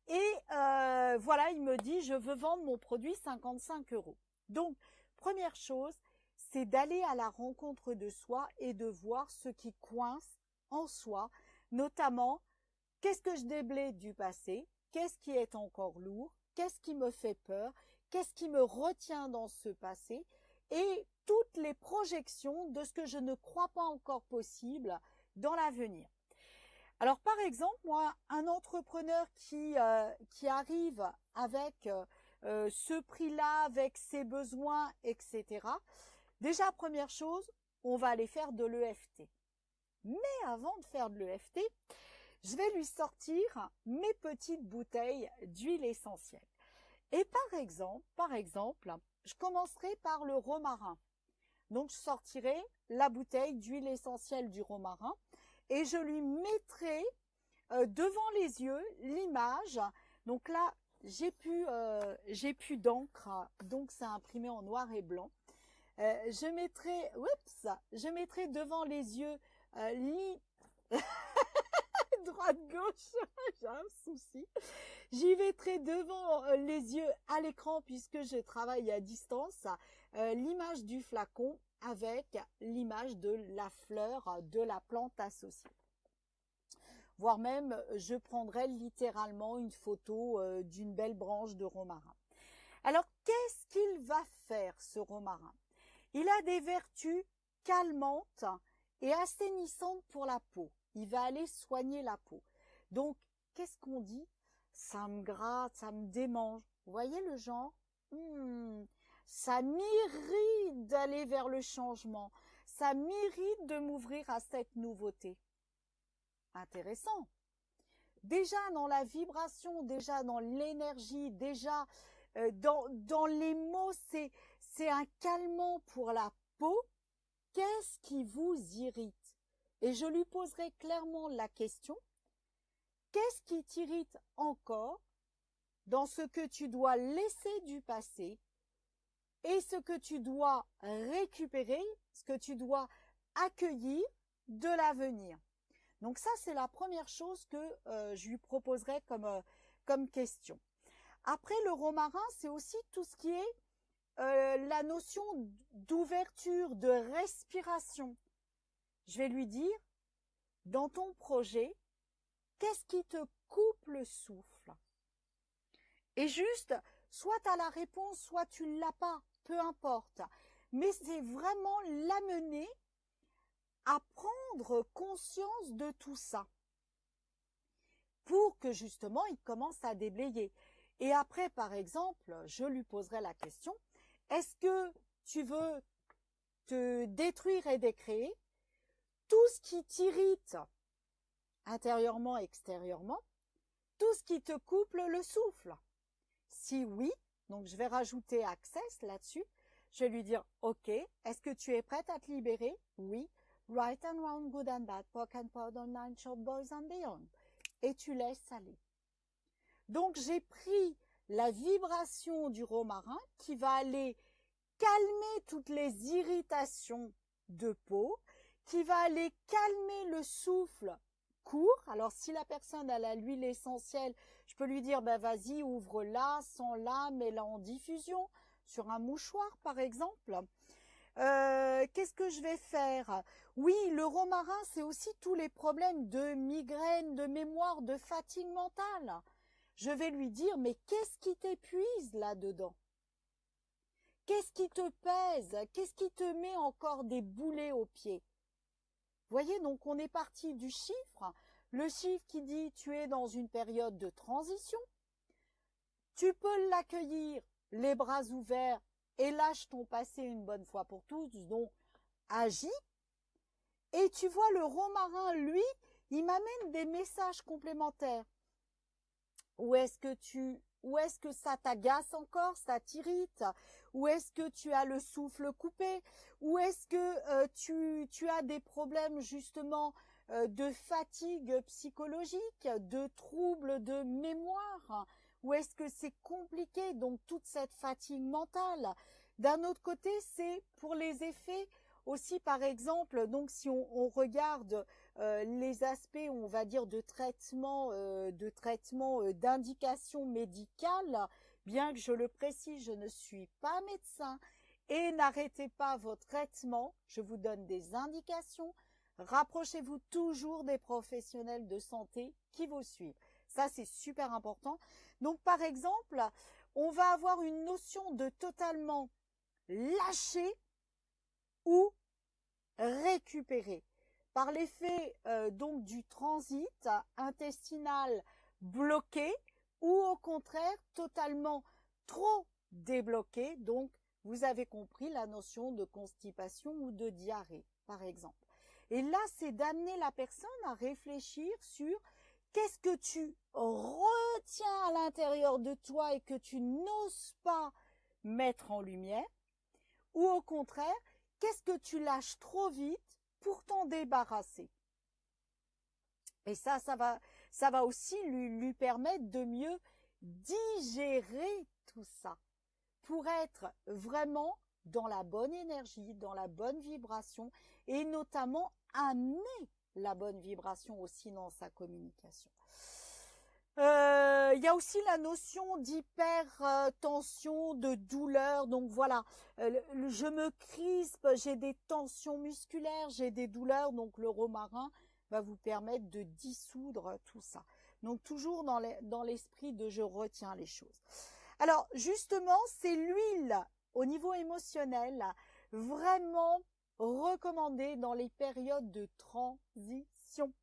Et voilà, il me dit, je veux vendre mon produit 55 €. Donc, première chose, c'est d'aller à la rencontre de soi et de voir ce qui coince en soi, notamment, qu'est-ce que je déblaye du passé, qu'est-ce qui est encore lourd, qu'est-ce qui me fait peur, qu'est-ce qui me retient dans ce passé, et toutes les projections de ce que je ne crois pas encore possible dans l'avenir. Alors, par exemple, moi, un entrepreneur qui arrive avec ce prix-là, avec ses besoins, etc. Déjà, première chose, on va aller faire de l'EFT. Mais avant de faire de l'EFT, je vais lui sortir mes petites bouteilles d'huile essentielle. Et par exemple, je commencerai par le romarin. Donc, je sortirai la bouteille d'huile essentielle du romarin et je lui mettrai devant les yeux l'image. Donc là, j'ai plus d'encre, donc c'est imprimé en noir et blanc. Je mettrai devant les yeux droite-gauche, j'ai un souci. J'y mettrai devant les yeux à l'écran puisque je travaille à distance, l'image du flacon avec l'image de la fleur de la plante associée. Voire même, je prendrai littéralement une photo d'une belle branche de romarin. Alors, qu'est-ce qu'il va faire, ce romarin? Il a des vertus calmantes et assainissantes pour la peau. Il va aller soigner la peau. Donc, qu'est-ce qu'on dit? Ça me gratte, ça me démange. Vous voyez le genre? Ça m'irrite d'aller vers le changement. Ça m'irrite de m'ouvrir à cette nouveauté. Intéressant. Déjà dans la vibration, déjà dans l'énergie, déjà dans les mots, c'est un calmant pour la peau. Qu'est-ce qui vous irrite? Et je lui poserai clairement la question, qu'est-ce qui t'irrite encore dans ce que tu dois laisser du passé et ce que tu dois récupérer, ce que tu dois accueillir de l'avenir? Donc ça, c'est la première chose que je lui proposerai comme question. Après, le romarin, c'est aussi tout ce qui est la notion d'ouverture, de respiration. Je vais lui dire, dans ton projet, qu'est-ce qui te coupe le souffle? Et juste, soit tu as la réponse, soit tu ne l'as pas, peu importe. Mais c'est vraiment l'amener à prendre conscience de tout ça pour que justement il commence à déblayer. Et après, par exemple, je lui poserai la question, est-ce que tu veux te détruire et décréer tout ce qui t'irrite intérieurement, extérieurement, tout ce qui te coupe le souffle? Si oui, donc je vais rajouter access là-dessus, je vais lui dire, ok, est-ce que tu es prête à te libérer? Oui. Right and wrong, good and bad, pock and powder, nine short boys and beyond. Et tu laisses aller. Donc, j'ai pris la vibration du romarin qui va aller calmer toutes les irritations de peau, qui va aller calmer le souffle court. Alors, si la personne a l'huile essentielle, je peux lui dire, ben, vas-y, ouvre-la, sens-la, mets-la en diffusion sur un mouchoir, par exemple. Qu'est-ce que je vais faire? Oui, le romarin, c'est aussi tous les problèmes de migraine, de mémoire, de fatigue mentale. Je vais lui dire, mais qu'est-ce qui t'épuise là-dedans? Qu'est-ce qui te pèse? Qu'est-ce qui te met encore des boulets aux pieds? Vous voyez, donc on est parti du chiffre. Le chiffre qui dit, tu es dans une période de transition. Tu peux l'accueillir les bras ouverts et lâche ton passé une bonne fois pour tous, donc agis. Et tu vois, le romarin, lui, il m'amène des messages complémentaires. Ou est-ce que ça t'agace encore, ça t'irrite? Ou est-ce que tu as le souffle coupé? Ou est-ce que tu as des problèmes justement de fatigue psychologique, de troubles de mémoire? Ou est-ce que c'est compliqué, donc toute cette fatigue mentale? D'un autre côté, c'est pour les effets aussi, par exemple, donc si on regarde les aspects, on va dire, de traitement, d'indication médicale, bien que je le précise, je ne suis pas médecin, et n'arrêtez pas votre traitement, je vous donne des indications, rapprochez-vous toujours des professionnels de santé qui vous suivent. Ça, c'est super important. Donc, par exemple, on va avoir une notion de totalement lâcher ou récupérer par l'effet donc du transit intestinal bloqué ou au contraire totalement trop débloqué. Donc vous avez compris la notion de constipation ou de diarrhée par exemple. Et là, c'est d'amener la personne à réfléchir sur qu'est-ce que tu retiens à l'intérieur de toi et que tu n'oses pas mettre en lumière, ou au contraire, qu'est-ce que tu lâches trop vite pour t'en débarrasser. Et ça va aussi lui permettre de mieux digérer tout ça, pour être vraiment dans la bonne énergie, dans la bonne vibration, et notamment amener la bonne vibration aussi dans sa communication. Il y a aussi la notion d'hypertension, de douleur. Donc voilà, je me crispe, j'ai des tensions musculaires, j'ai des douleurs. Donc le romarin va vous permettre de dissoudre tout ça. Donc toujours dans l'esprit de je retiens les choses. Alors justement, c'est l'huile au niveau émotionnel vraiment recommandée dans les périodes de transition.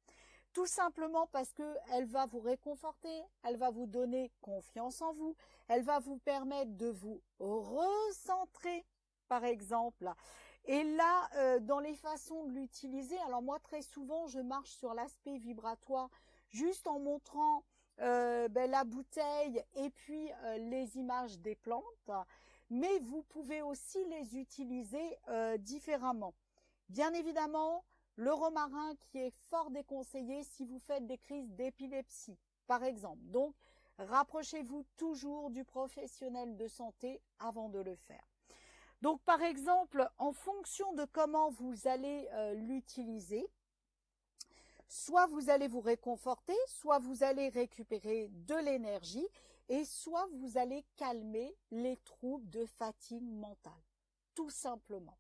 Tout simplement parce que elle va vous réconforter, elle va vous donner confiance en vous, elle va vous permettre de vous recentrer, par exemple. Et là, dans les façons de l'utiliser, alors moi très souvent je marche sur l'aspect vibratoire juste en montrant la bouteille et puis les images des plantes, mais vous pouvez aussi les utiliser différemment. Bien évidemment, le romarin qui est fort déconseillé si vous faites des crises d'épilepsie, par exemple. Donc, rapprochez-vous toujours du professionnel de santé avant de le faire. Donc, par exemple, en fonction de comment vous allez l'utiliser, soit vous allez vous réconforter, soit vous allez récupérer de l'énergie, et soit vous allez calmer les troubles de fatigue mentale, tout simplement.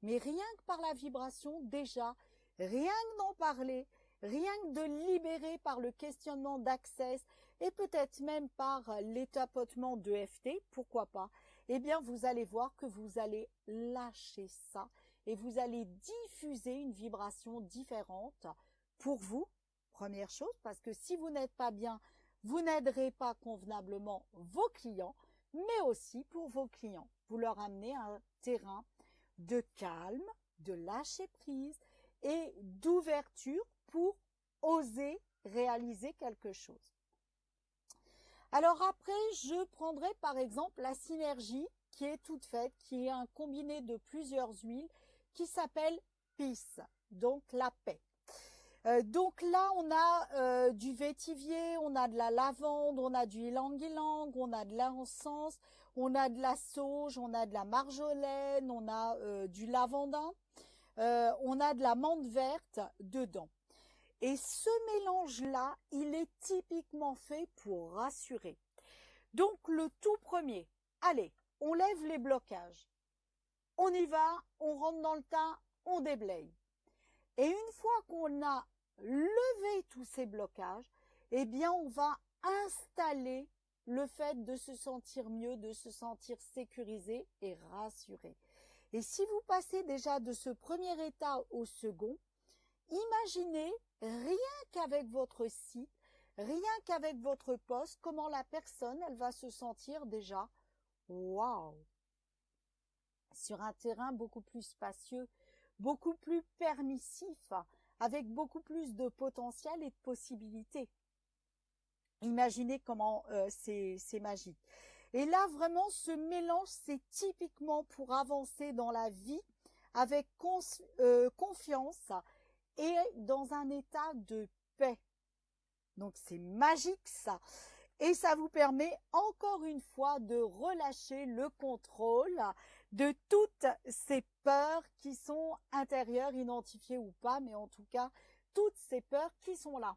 Mais rien que par la vibration, déjà, rien que d'en parler, rien que de libérer par le questionnement d'Access et peut-être même par les tapotements d'EFT, pourquoi pas, eh bien vous allez voir que vous allez lâcher ça et vous allez diffuser une vibration différente pour vous, première chose, parce que si vous n'êtes pas bien, vous n'aiderez pas convenablement vos clients, mais aussi pour vos clients. Vous leur amenez un terrain de calme, de lâcher prise et d'ouverture pour oser réaliser quelque chose. Alors après, je prendrai par exemple la synergie qui est toute faite, qui est un combiné de plusieurs huiles qui s'appelle Peace, donc la paix. Donc là, on a du vétivier, on a de la lavande, on a du ylang-ylang, on a de l'encens, on a de la sauge, on a de la marjolaine, on a du lavandin, on a de la menthe verte dedans. Et ce mélange-là, il est typiquement fait pour rassurer. Donc le tout premier, allez, on lève les blocages. On y va, on rentre dans le tas, on déblaye. Et une fois qu'on a levé tous ces blocages, eh bien on va installer le fait de se sentir mieux, de se sentir sécurisé et rassuré. Et si vous passez déjà de ce premier état au second, imaginez rien qu'avec votre site, rien qu'avec votre poste, comment la personne, elle va se sentir déjà waouh, sur un terrain beaucoup plus spacieux, beaucoup plus permissif, avec beaucoup plus de potentiel et de possibilités. Imaginez comment c'est magique. Et là, vraiment, ce mélange, c'est typiquement pour avancer dans la vie avec confiance et dans un état de paix. Donc, c'est magique, ça. Et ça vous permet, encore une fois, de relâcher le contrôle de toutes ces peurs qui sont intérieures, identifiées ou pas, mais en tout cas, toutes ces peurs qui sont là.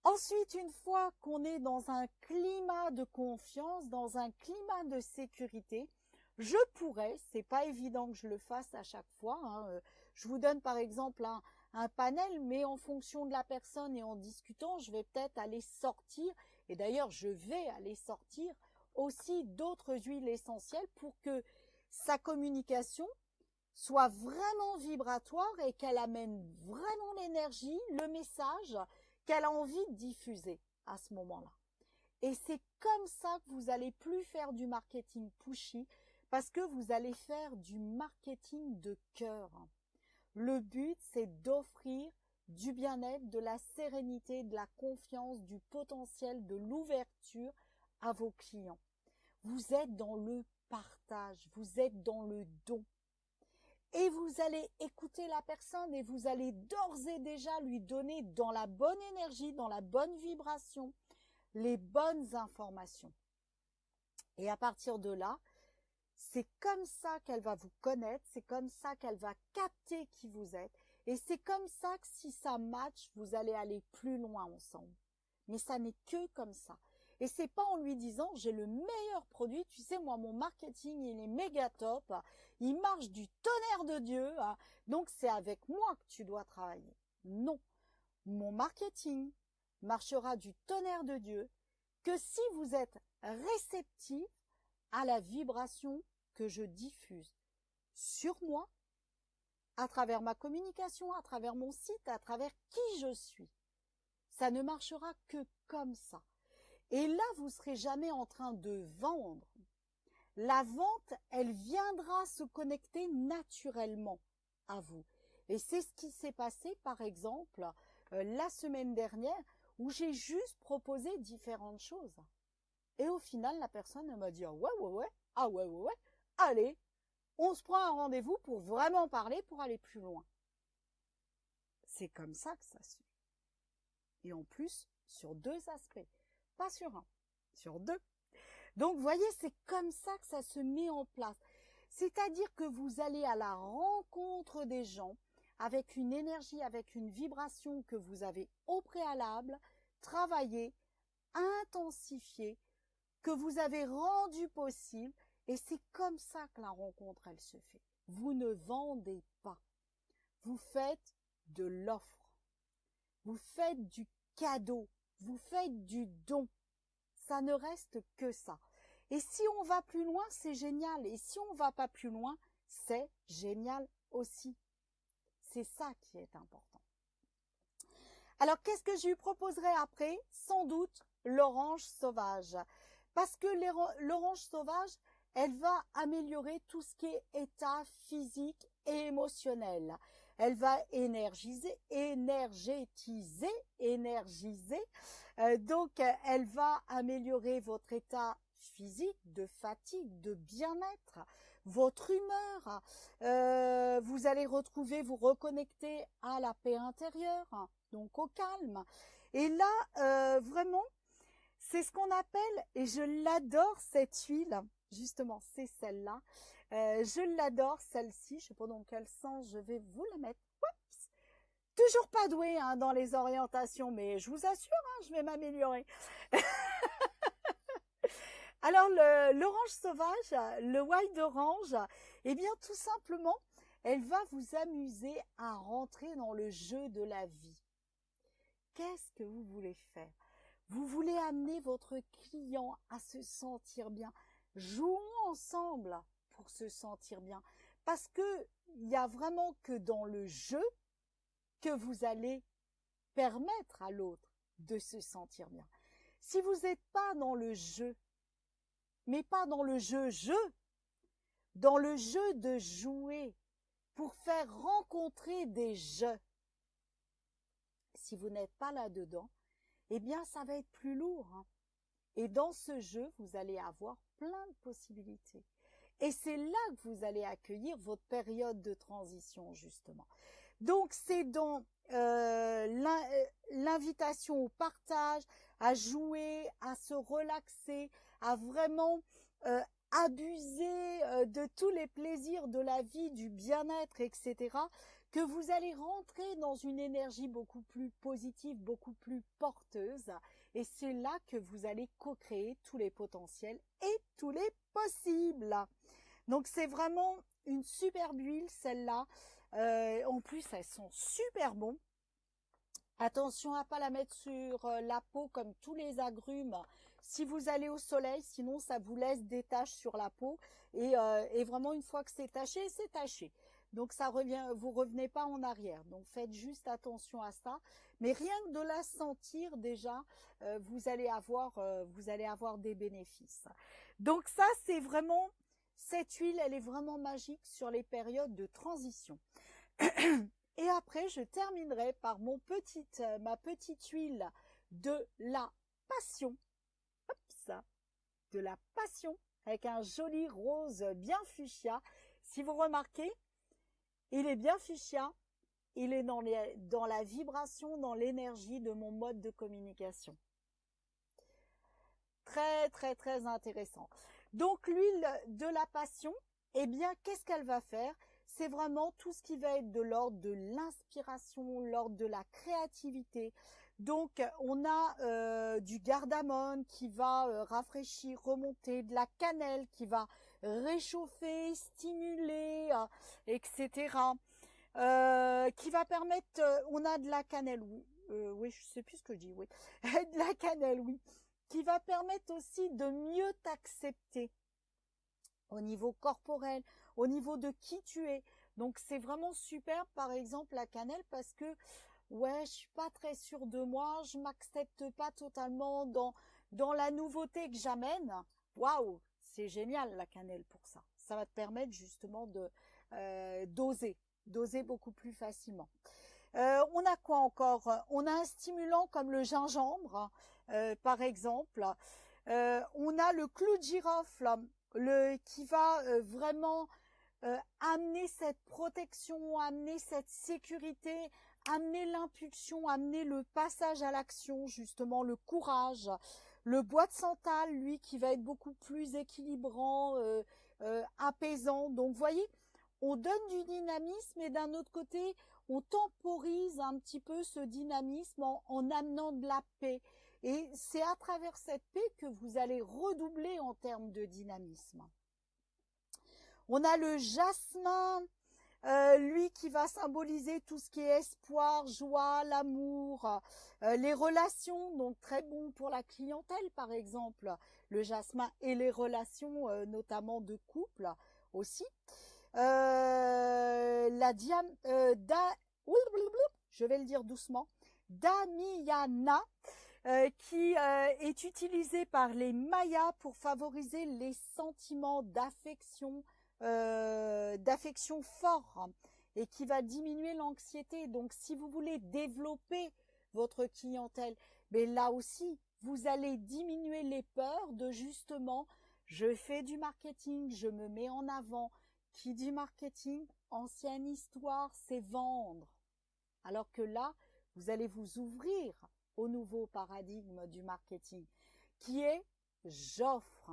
Ensuite, une fois qu'on est dans un climat de confiance, dans un climat de sécurité, je pourrais, c'est pas évident que je le fasse à chaque fois, hein, je vous donne par exemple un panel, mais en fonction de la personne et en discutant, je vais peut-être aller sortir, et d'ailleurs je vais aller sortir aussi d'autres huiles essentielles pour que sa communication soit vraiment vibratoire et qu'elle amène vraiment l'énergie, le message qu'elle a envie de diffuser à ce moment-là. Et c'est comme ça que vous allez plus faire du marketing pushy, parce que vous allez faire du marketing de cœur. Le but, c'est d'offrir du bien-être, de la sérénité, de la confiance, du potentiel, de l'ouverture à vos clients. Vous êtes dans le partage, vous êtes dans le don. Et vous allez écouter la personne et vous allez d'ores et déjà lui donner dans la bonne énergie, dans la bonne vibration, les bonnes informations. Et à partir de là, c'est comme ça qu'elle va vous connaître, c'est comme ça qu'elle va capter qui vous êtes. Et c'est comme ça que si ça match, vous allez aller plus loin ensemble. Mais ça n'est que comme ça. Et c'est pas en lui disant j'ai le meilleur produit, tu sais moi mon marketing il est méga top, il marche du tonnerre de Dieu, donc c'est avec moi que tu dois travailler. Non, mon marketing marchera du tonnerre de Dieu que si vous êtes réceptif à la vibration que je diffuse sur moi, à travers ma communication, à travers mon site, à travers qui je suis. Ça ne marchera que comme ça. Et là, vous ne serez jamais en train de vendre. La vente, elle viendra se connecter naturellement à vous. Et c'est ce qui s'est passé, par exemple, la semaine dernière, où j'ai juste proposé différentes choses. Et au final, la personne elle m'a dit « Ah ouais, ouais, ouais, ah ouais, ouais, ouais, allez, on se prend un rendez-vous pour vraiment parler, pour aller plus loin. » C'est comme ça que ça se fait. Et en plus, sur 2 aspects. Pas sur un, sur 2. Donc, vous voyez, c'est comme ça que ça se met en place. C'est-à-dire que vous allez à la rencontre des gens avec une énergie, avec une vibration que vous avez au préalable, travaillé, intensifié, que vous avez rendu possible. Et c'est comme ça que la rencontre, elle se fait. Vous ne vendez pas. Vous faites de l'offre. Vous faites du cadeau. Vous faites du don. Ça ne reste que ça. Et si on va plus loin, c'est génial. Et si on va pas plus loin, c'est génial aussi. C'est ça qui est important. Alors, qu'est-ce que je lui proposerai après? Sans doute l'orange sauvage. Parce que l'orange sauvage, elle va améliorer tout ce qui est état physique et émotionnel. Elle va énergiser. Donc, elle va améliorer votre état physique, de fatigue, de bien-être, votre humeur. Vous allez vous reconnecter à la paix intérieure, donc au calme. Et là, vraiment, c'est ce qu'on appelle, et je l'adore cette huile, justement, c'est celle-là. Je l'adore, celle-ci. Je ne sais pas dans quel sens je vais vous la mettre. Oups. Toujours pas douée dans les orientations, mais je vous assure, je vais m'améliorer. Alors, l'orange sauvage, le wild orange, eh bien, tout simplement, elle va vous amuser à rentrer dans le jeu de la vie. Qu'est-ce que vous voulez faire? Vous voulez amener votre client à se sentir bien. Jouons ensemble pour se sentir bien. Parce que il n'y a vraiment que dans le jeu que vous allez permettre à l'autre de se sentir bien. Si vous n'êtes pas dans le jeu, mais pas dans le jeu, dans le jeu de jouer pour faire rencontrer des jeux, si vous n'êtes pas là-dedans, eh bien, ça va être plus lourd, hein. Et dans ce jeu, vous allez avoir plein de possibilités. Et c'est là que vous allez accueillir votre période de transition, justement. Donc, c'est dans l'invitation au partage, à jouer, à se relaxer, à vraiment abuser de tous les plaisirs de la vie, du bien-être, etc., que vous allez rentrer dans une énergie beaucoup plus positive, beaucoup plus porteuse. Et c'est là que vous allez co-créer tous les potentiels et tous les possibles. Donc, c'est vraiment une superbe huile, celle-là. En plus, elles sont super bonnes. Attention à pas la mettre sur la peau comme tous les agrumes. Si vous allez au soleil, sinon ça vous laisse des taches sur la peau. Et vraiment, une fois que c'est taché, c'est taché. Donc ça revient, vous revenez pas en arrière. Donc faites juste attention à ça. Mais rien que de la sentir déjà, vous allez avoir des bénéfices. Donc ça, c'est vraiment, cette huile, elle est vraiment magique sur les périodes de transition. Et après, je terminerai par ma petite huile de la passion. Hop, ça, de la passion, avec un joli rose bien fuchsia. Si vous remarquez, il est bien fuchsia. Il est dans la vibration, dans l'énergie de mon mode de communication. Très, très, très intéressant. Donc, l'huile de la passion, eh bien, qu'est-ce qu'elle va faire? C'est vraiment tout ce qui va être de l'ordre de l'inspiration, l'ordre de la créativité. Donc, on a du cardamome qui va rafraîchir, remonter, de la cannelle qui va réchauffer, stimuler, etc. Qui va permettre, on a de la cannelle, oui, oui, je sais plus ce que je dis, oui, de la cannelle, oui, qui va permettre aussi de mieux t'accepter au niveau corporel, au niveau de qui tu es. Donc c'est vraiment super, par exemple la cannelle, parce que ouais, je suis pas très sûre de moi, je m'accepte pas totalement dans la nouveauté que j'amène. Waouh, c'est génial la cannelle pour ça. Ça va te permettre justement de d'oser beaucoup plus facilement. On a quoi encore? On a un stimulant comme le gingembre, par exemple. On a le clou de girofle, qui va vraiment amener cette protection, amener cette sécurité, amener l'impulsion, amener le passage à l'action, justement le courage. Le bois de santal, lui, qui va être beaucoup plus équilibrant, apaisant. Donc, vous voyez, on donne du dynamisme et d'un autre côté, on temporise un petit peu ce dynamisme en amenant de la paix. Et c'est à travers cette paix que vous allez redoubler en termes de dynamisme. On a le jasmin, lui qui va symboliser tout ce qui est espoir, joie, l'amour, les relations, donc très bon pour la clientèle par exemple, le jasmin et les relations notamment de couple aussi. Je vais le dire doucement, Damiana, qui est utilisée par les Mayas pour favoriser les sentiments d'affection forts et qui va diminuer l'anxiété. Donc, si vous voulez développer votre clientèle, mais là aussi, vous allez diminuer les peurs de justement, je fais du marketing, je me mets en avant. Qui dit marketing, ancienne histoire, c'est vendre. Alors que là, vous allez vous ouvrir au nouveau paradigme du marketing, qui est j'offre.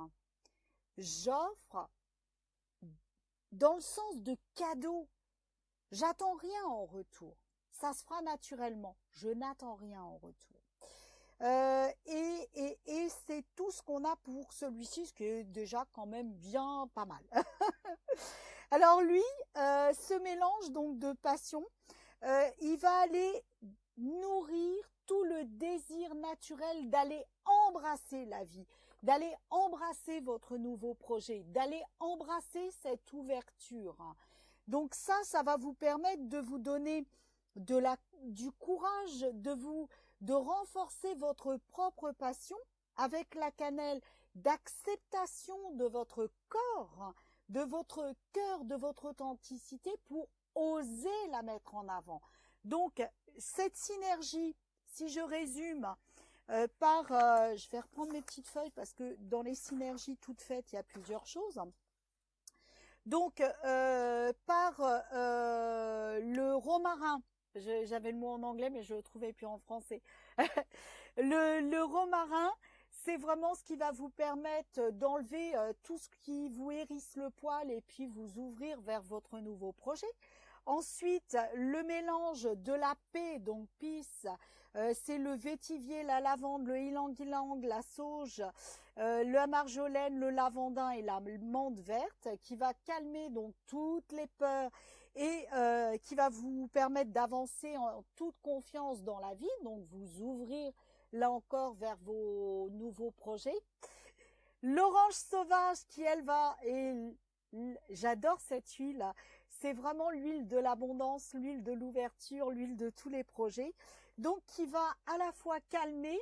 J'offre dans le sens de cadeau. J'attends rien en retour. Ça se fera naturellement. Je n'attends rien en retour. Et c'est tout ce qu'on a pour celui-ci, ce qui est déjà quand même bien pas mal. Alors lui, ce mélange donc de passion, il va aller nourrir tout le désir naturel d'aller embrasser la vie, d'aller embrasser votre nouveau projet, d'aller embrasser cette ouverture. Donc ça va vous permettre de vous donner du courage, de renforcer votre propre passion avec la cannelle, d'acceptation de votre corps, de votre cœur, de votre authenticité pour oser la mettre en avant. Donc, cette synergie, si je résume, je vais reprendre mes petites feuilles parce que dans les synergies toutes faites, il y a plusieurs choses. Donc, par le romarin, j'avais le mot en anglais, mais je le trouvais plus en français. Le romarin, c'est vraiment ce qui va vous permettre d'enlever tout ce qui vous hérisse le poil et puis vous ouvrir vers votre nouveau projet. Ensuite, le mélange de la paix, donc peace, c'est le vétivier, la lavande, le ylang-ylang, la sauge, la marjolaine, le lavandin et la menthe verte, qui va calmer donc toutes les peurs et qui va vous permettre d'avancer en toute confiance dans la vie, donc vous ouvrir là encore vers vos nouveaux projets. L'orange sauvage qui elle va, et j'adore cette huile, c'est vraiment l'huile de l'abondance, l'huile de l'ouverture, l'huile de tous les projets, donc qui va à la fois calmer,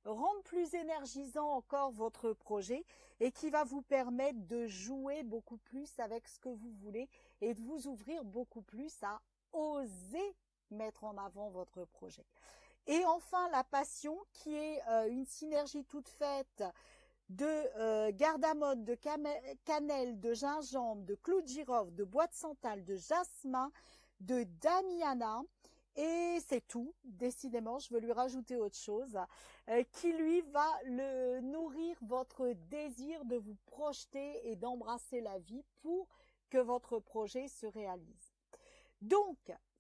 rendre plus énergisant encore votre projet et qui va vous permettre de jouer beaucoup plus avec ce que vous voulez et de vous ouvrir beaucoup plus à oser mettre en avant votre projet. Et enfin, la passion qui est une synergie toute faite de gardamote, de cannelle, de gingembre, de clou de girofle, de bois de santal, de jasmin, de damiana. Et c'est tout, décidément, je veux lui rajouter autre chose, qui lui va le nourrir votre désir de vous projeter et d'embrasser la vie pour que votre projet se réalise. Donc,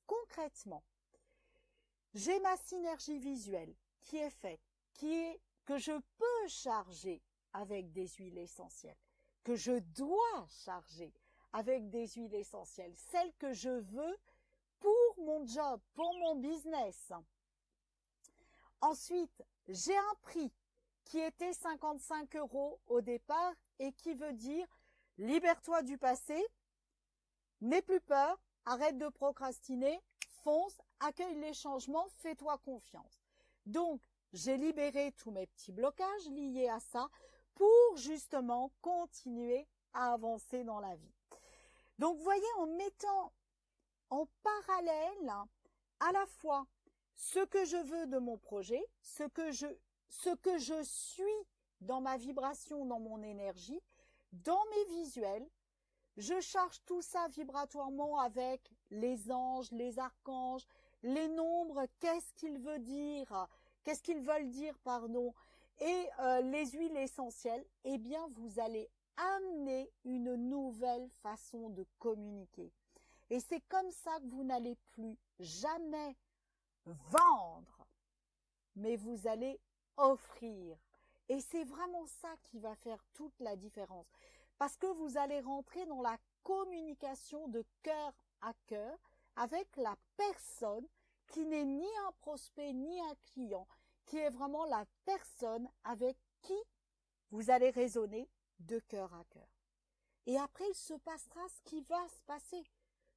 concrètement, j'ai ma synergie visuelle qui est faite, que je peux charger avec des huiles essentielles, que je dois charger avec des huiles essentielles, celles que je veux pour mon job, pour mon business. Ensuite, j'ai un prix qui était 55 € au départ et qui veut dire libère-toi du passé, n'aie plus peur, arrête de procrastiner, fonce, accueille les changements, fais-toi confiance. Donc, j'ai libéré tous mes petits blocages liés à ça pour justement continuer à avancer dans la vie. Donc, vous voyez, en mettant en parallèle à la fois ce que je veux de mon projet, ce que je suis dans ma vibration, dans mon énergie, dans mes visuels, je charge tout ça vibratoirement avec les anges, les archanges, les nombres, qu'est-ce qu'ils veulent dire, pardon, et les huiles essentielles, eh bien vous allez amener une nouvelle façon de communiquer. Et c'est comme ça que vous n'allez plus jamais vendre, mais vous allez offrir. Et c'est vraiment ça qui va faire toute la différence. Parce que vous allez rentrer dans la communication de cœur à cœur avec la personne qui n'est ni un prospect ni un client, qui est vraiment la personne avec qui vous allez raisonner de cœur à cœur. Et après, il se passera ce qui va se passer,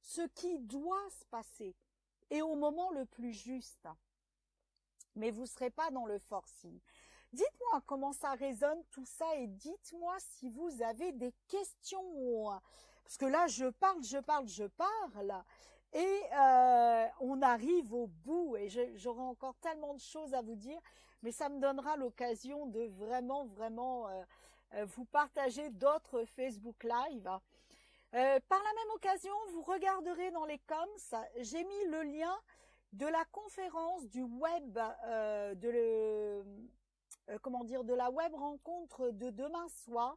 ce qui doit se passer, et au moment le plus juste. Mais vous ne serez pas dans le forcing. Dites-moi comment ça résonne tout ça et dites-moi si vous avez des questions. Parce que là, je parle et on arrive au bout et j'aurai encore tellement de choses à vous dire, mais ça me donnera l'occasion de vraiment vous partager d'autres Facebook Live. Par la même occasion, vous regarderez dans les coms, j'ai mis le lien de la conférence du web, de la web rencontre de demain soir,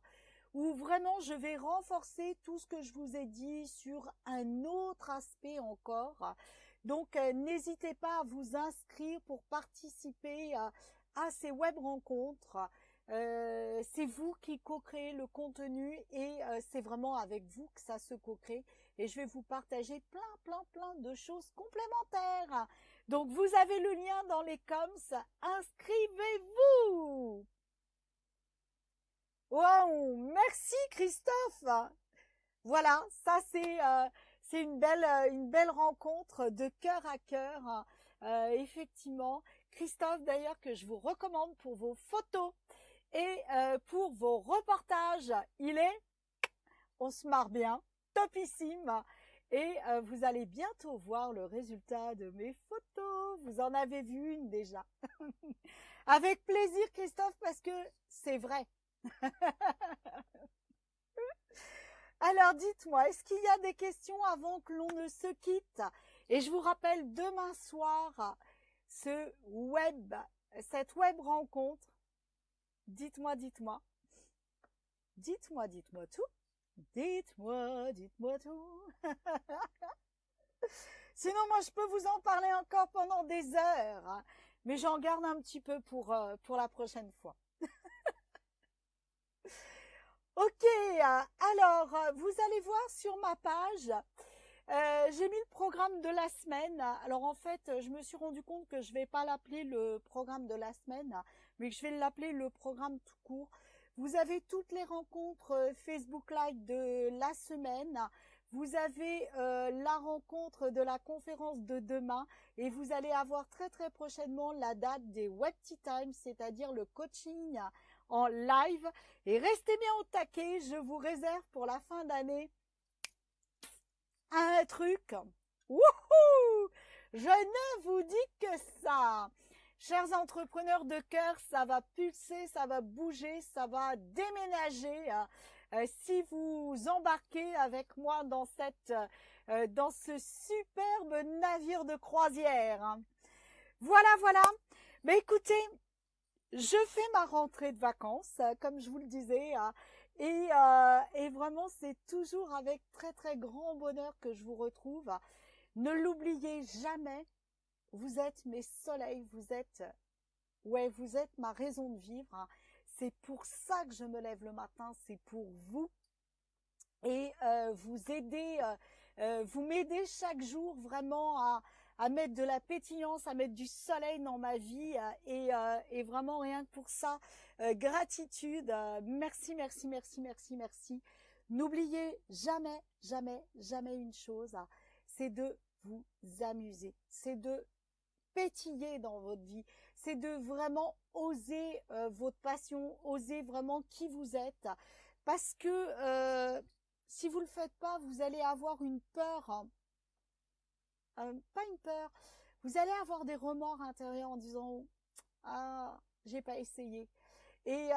où vraiment je vais renforcer tout ce que je vous ai dit sur un autre aspect encore. Donc n'hésitez pas à vous inscrire pour participer à ces web rencontres. C'est vous qui co-créez le contenu et c'est vraiment avec vous que ça se co-crée. Et je vais vous partager plein de choses complémentaires. Donc, vous avez le lien dans les coms. Inscrivez-vous! Wow! Merci Christophe! Voilà, ça c'est une belle rencontre de cœur à cœur. Effectivement, Christophe d'ailleurs que je vous recommande pour vos photos et pour vos reportages. On se marre bien, topissime. Et vous allez bientôt voir le résultat de mes photos. Vous en avez vu une déjà. Avec plaisir, Christophe, parce que c'est vrai. Alors, dites-moi, est-ce qu'il y a des questions avant que l'on ne se quitte? Et je vous rappelle, demain soir, cette web rencontre. Dites-moi, dites-moi. Dites-moi tout. Dites-moi tout. Sinon, moi, je peux vous en parler encore pendant des heures, hein, mais j'en garde un petit peu pour la prochaine fois. Ok, alors, vous allez voir sur ma page, j'ai mis le programme de la semaine. Alors, en fait, je me suis rendu compte que je vais pas l'appeler le programme de la semaine, mais que je vais l'appeler le programme tout court. Vous avez toutes les rencontres Facebook Live de la semaine. Vous avez la rencontre de la conférence de demain et vous allez avoir très très prochainement la date des Web Tea Time, c'est-à-dire le coaching en live. Et restez bien au taquet, je vous réserve pour la fin d'année un truc. Wouhou! Je ne vous dis que ça. Chers entrepreneurs de cœur, ça va pulser, ça va bouger, ça va déménager. Si vous embarquez avec moi dans ce superbe navire de croisière. Voilà, voilà. Mais écoutez, je fais ma rentrée de vacances, comme je vous le disais, et vraiment c'est toujours avec très très grand bonheur que je vous retrouve. Ne l'oubliez jamais, vous êtes mes soleils, vous êtes ma raison de vivre. C'est pour ça que je me lève le matin, c'est pour vous. Et vous m'aidez chaque jour vraiment à mettre de la pétillance, à mettre du soleil dans ma vie. Et vraiment rien que pour ça, gratitude. Merci, merci, merci, merci, merci. N'oubliez jamais, jamais, jamais une chose, c'est de vous amuser, c'est de pétiller dans votre vie, c'est de vraiment oser votre passion, oser vraiment qui vous êtes, parce que si vous le faites pas, vous allez avoir une peur, pas une peur, vous allez avoir des remords intérieurs en disant ah j'ai pas essayé. Et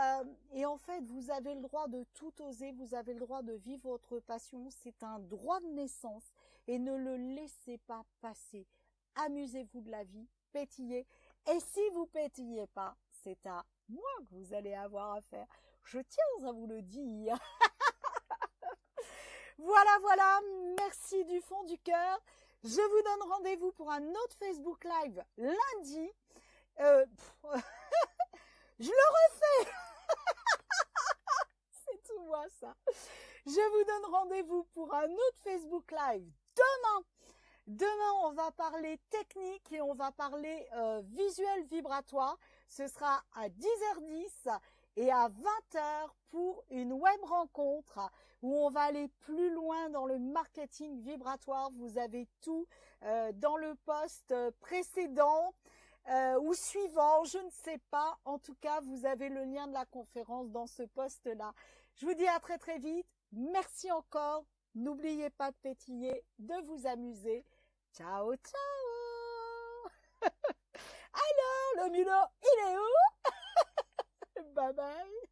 en fait, vous avez le droit de tout oser, vous avez le droit de vivre votre passion, c'est un droit de naissance et ne le laissez pas passer. Amusez-vous de la vie, pétillez. Et si vous pétillez pas, c'est à moi que vous allez avoir à faire. Je tiens à vous le dire. Voilà, voilà. Merci du fond du cœur. Je vous donne rendez-vous pour un autre Facebook Live lundi. Je le refais. C'est tout moi ça. Je vous donne rendez-vous pour un autre Facebook Live demain. Demain, on va parler technique et on va parler visuel vibratoire. Ce sera à 10h10 et à 20h pour une web rencontre où on va aller plus loin dans le marketing vibratoire. Vous avez tout dans le post précédent ou suivant, je ne sais pas. En tout cas, vous avez le lien de la conférence dans ce post-là. Je vous dis à très très vite. Merci encore. N'oubliez pas de pétiller, de vous amuser. Ciao, ciao. Alors, le mulot, il est où? Bye bye.